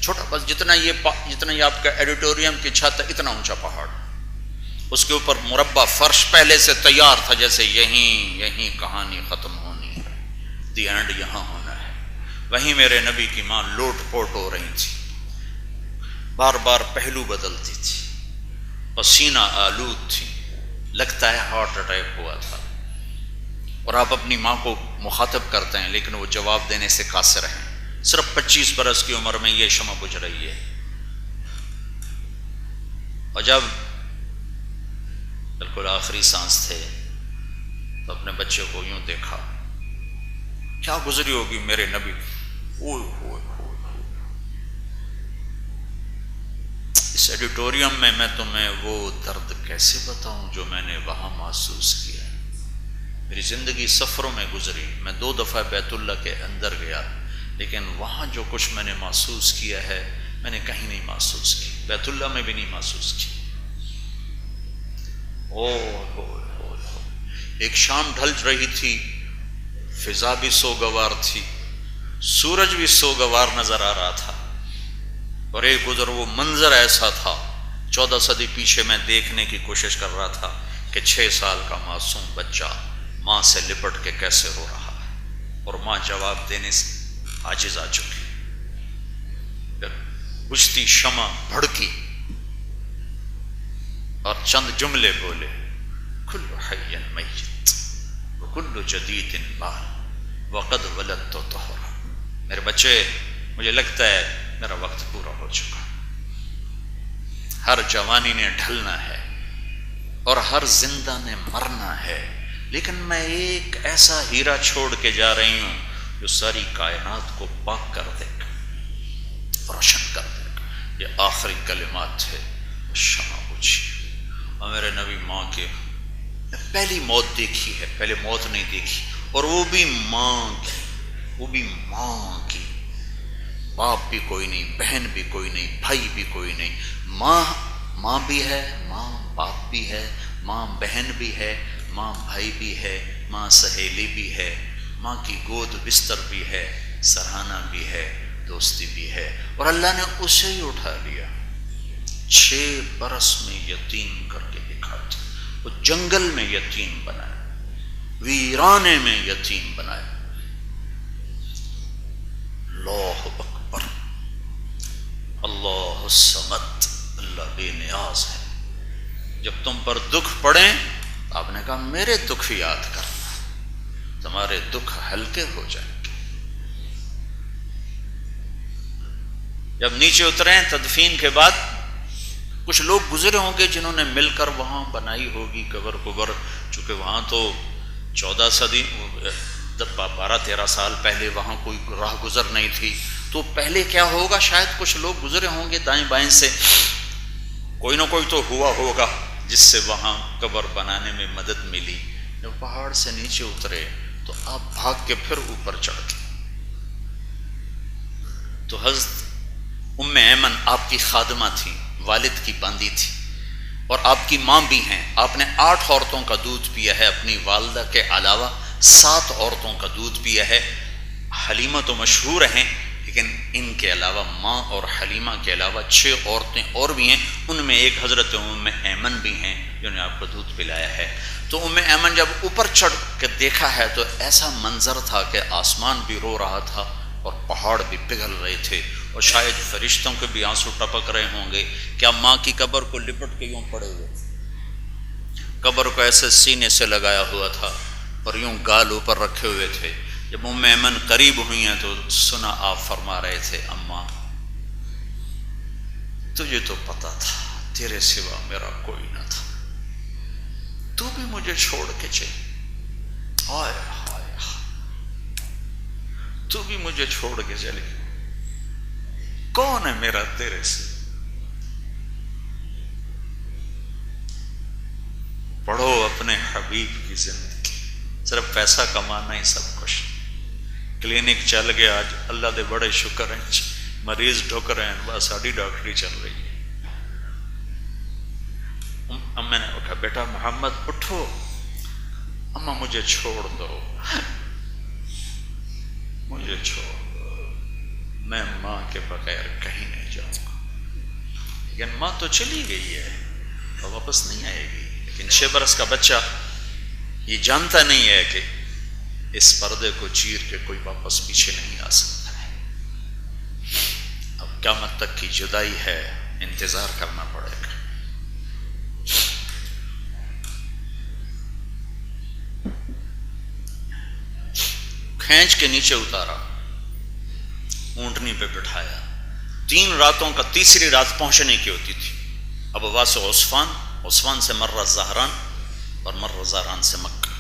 چھوٹا بس جتنا یہ آپ کا ایڈیٹوریم کی چھت ہے، اتنا اونچا پہاڑ، اس کے اوپر مربع فرش پہلے سے تیار تھا، جیسے یہیں کہانی ختم ہونی ہے، دی اینڈ یہاں ہونا ہے. وہیں میرے نبی کی ماں لوٹ پوٹ ہو رہی تھی، بار بار پہلو بدلتی تھی، پسینہ آلود تھی، لگتا ہے ہارٹ اٹیک ہوا تھا. اور آپ اپنی ماں کو مخاطب کرتے ہیں لیکن وہ جواب دینے سے قاصر ہیں. صرف 25 برس کی عمر میں یہ شمع بجھ رہی ہے. اور جب بالکل آخری سانس تھے تو اپنے بچے کو یوں دیکھا، کیا گزری ہوگی میرے نبی. اس ایڈیٹوریم میں تمہیں وہ درد کیسے بتاؤں جو میں نے وہاں محسوس کیا. میری زندگی سفروں میں گزری، میں 2 دفعہ بیت اللہ کے اندر گیا، لیکن وہاں جو کچھ میں نے محسوس کیا ہے میں نے کہیں نہیں محسوس کی، بیت اللہ میں بھی نہیں محسوس کی. ایک شام ڈھل رہی تھی، فضا بھی سوگوار تھی، سورج بھی سوگوار نظر آ رہا تھا، اور ایک ادھر وہ منظر ایسا تھا. 14 صدی پیچھے میں دیکھنے کی کوشش کر رہا تھا کہ 6 سال کا معصوم بچہ ماں سے لپٹ کے کیسے رو رہا ہے، اور ماں جواب دینے سے عاجز آ چکی. بجھتی شمع بھڑکی اور چند جملے بولے، کل حی میت وکل جدید بال وقد ولدت طہرا. میرے بچے، مجھے لگتا ہے میرا وقت پورا ہو چکا، ہر جوانی نے ڈھلنا ہے اور ہر زندہ نے مرنا ہے، لیکن میں ایک ایسا ہیرا چھوڑ کے جا رہی ہوں جو ساری کائنات کو پاک کر دے گا، روشن کر دے گا. یہ آخری کلمات تھے. شمع بجھی اور میرے نبی ماں کے پہلی موت دیکھی ہے، پہلے موت نہیں دیکھی، اور وہ بھی ماں کی. باپ بھی کوئی نہیں، بہن بھی کوئی نہیں، بھائی بھی کوئی نہیں. ماں بھی ہے، ماں باپ بھی ہے، ماں بہن بھی ہے، ماں بھائی بھی ہے، ماں سہیلی بھی ہے، ماں کی گود بستر بھی ہے، سرہانہ بھی ہے، دوستی بھی ہے. اور اللہ نے اسے ہی اٹھا لیا، 6 برس میں یتیم کر کے وہ جنگل میں یتیم بنائے، ویرانے میں یتیم بنائے۔ اللہ اکبر، اللہ الصمد، اللہ بے نیاز ہے۔ جب تم پر دکھ پڑے، آپ نے کہا میرے دکھ یاد کرنا، تمہارے دکھ ہلکے ہو جائیں گے۔ جب نیچے اترے تدفین کے بعد، کچھ لوگ گزرے ہوں گے جنہوں نے مل کر وہاں بنائی ہوگی قبر، چونکہ وہاں تو 14 صدی 12-13 سال پہلے وہاں کوئی راہ گزر نہیں تھی، تو پہلے کیا ہوگا، شاید کچھ لوگ گزرے ہوں گے دائیں بائیں سے، کوئی نہ کوئی تو ہوا ہوگا جس سے وہاں قبر بنانے میں مدد ملی۔ جب پہاڑ سے نیچے اترے تو آپ بھاگ کے پھر اوپر چڑھ گئے۔ تو حضرت ام ایمن آپ کی خادمہ تھی، والد کی باندی تھی، اور آپ کی ماں بھی ہیں۔ آپ نے 8 عورتوں کا دودھ پیا ہے، اپنی والدہ کے علاوہ 7 عورتوں کا دودھ پیا ہے۔ حلیمہ تو مشہور ہیں، لیکن ان کے علاوہ ماں اور حلیمہ کے علاوہ 6 عورتیں اور بھی ہیں، ان میں ایک حضرت ام ایمن بھی ہیں جنہوں نے آپ کو دودھ پلایا ہے۔ تو ام ایمن جب اوپر چڑھ کے دیکھا ہے تو ایسا منظر تھا کہ آسمان بھی رو رہا تھا اور پہاڑ بھی پگھل رہے تھے، اور شاید فرشتوں کے بھی آنسو ٹپک رہے ہوں گے۔ کیا ماں کی قبر کو لپٹ کے یوں پڑے ہوئے تھے، قبر کو ایسے سینے سے لگایا ہوا تھا اور یوں گال اوپر رکھے ہوئے تھے۔ جب ام ایمن قریب ہوئی ہیں تو سنا آپ فرما رہے تھے، اماں تجھے تو پتا تھا تیرے سوا میرا کوئی نہ تھا، تو بھی مجھے چھوڑ کے چلی، ہائے ہائے تو بھی مجھے چھوڑ کے چلی، کون ہے میرا تیرے سے؟ پڑھو اپنے حبیب کی زندگی، صرف پیسہ کمانا ہی سب کچھ۔ کلینک چل گیا آج، اللہ دے بڑے شکر ہیں، مریض ڈھک رہے ہیں، بس ساڑی ڈاکٹری چل رہی ہے۔ اما نے کہا بیٹا محمد اٹھو، اما مجھے چھوڑ دو، مجھے چھوڑ دو، میں ماں کے بغیر کہیں نہیں جاؤں گا۔ لیکن ماں تو چلی گئی ہے اور واپس نہیں آئے گی، لیکن 6 برس کا بچہ یہ جانتا نہیں ہے کہ اس پردے کو چیر کے کوئی واپس پیچھے نہیں آ سکتا ہے۔ اب قیامت تک کی جدائی ہے، انتظار کرنا پڑے گا۔ کھینچ کے نیچے اتارا، اونٹنی پہ بٹھایا، 3 راتوں کا، تیسری رات پہنچنے کی ہوتی تھی۔ اب وہاں سے عثمان سے مرہ زہران اور مرہ زہران سے مکہ۔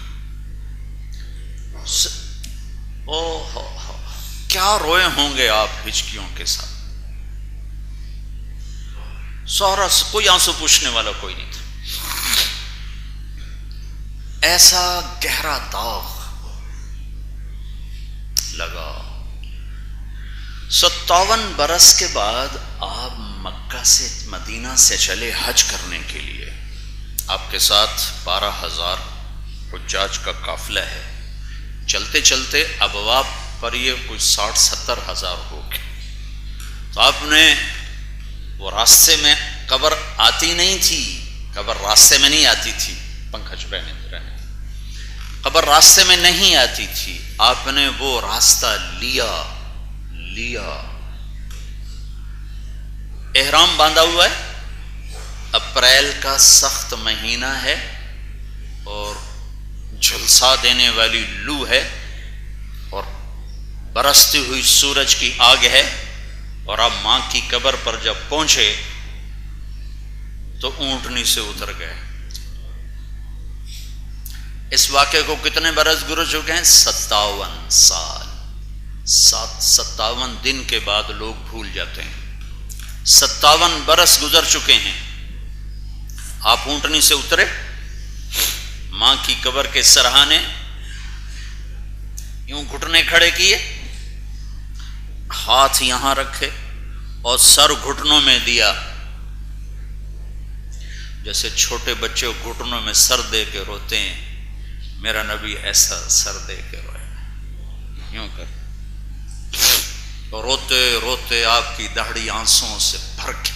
کیا روئے ہوں گے آپ ہچکیوں کے ساتھ، سارا کوئی آنسو پوچھنے والا کوئی نہیں تھا۔ ایسا گہرا داغ لگا۔ 57 برس کے بعد آپ مکہ سے مدینہ سے چلے حج کرنے کے لیے، آپ کے ساتھ 12,000 حجاج کا قافلہ ہے۔ چلتے چلتے ابواب پر یہ کچھ 60-70 ہزار ہو گئے۔ تو آپ نے وہ راستے میں، قبر آتی نہیں تھی، قبر راستے میں نہیں آتی تھی، پنکھا رہنے قبر راستے میں نہیں آتی تھی، آپ نے وہ راستہ لیا۔ احرام باندھا ہوا ہے، اپریل کا سخت مہینہ ہے اور جھلسا دینے والی لو ہے اور برستی ہوئی سورج کی آگ ہے، اور آپ ماں کی قبر پر جب پہنچے تو اونٹنی سے اتر گئے۔ اس واقعے کو کتنے برس گزر چکے ہیں؟ 57 سال۔ 57 دن کے بعد لوگ بھول جاتے ہیں۔ 57 برس گزر چکے ہیں۔ آپ اونٹنی سے اترے، ماں کی قبر کے سرہانے یوں گھٹنے کھڑے کیے، ہاتھ یہاں رکھے اور سر گھٹنوں میں دیا، جیسے چھوٹے بچے گھٹنوں میں سر دے کے روتے ہیں، میرا نبی ایسا سر دے کے روئے، یوں کر روتے روتے آپ کی داڑھی آنسوؤں سے بھر گئی۔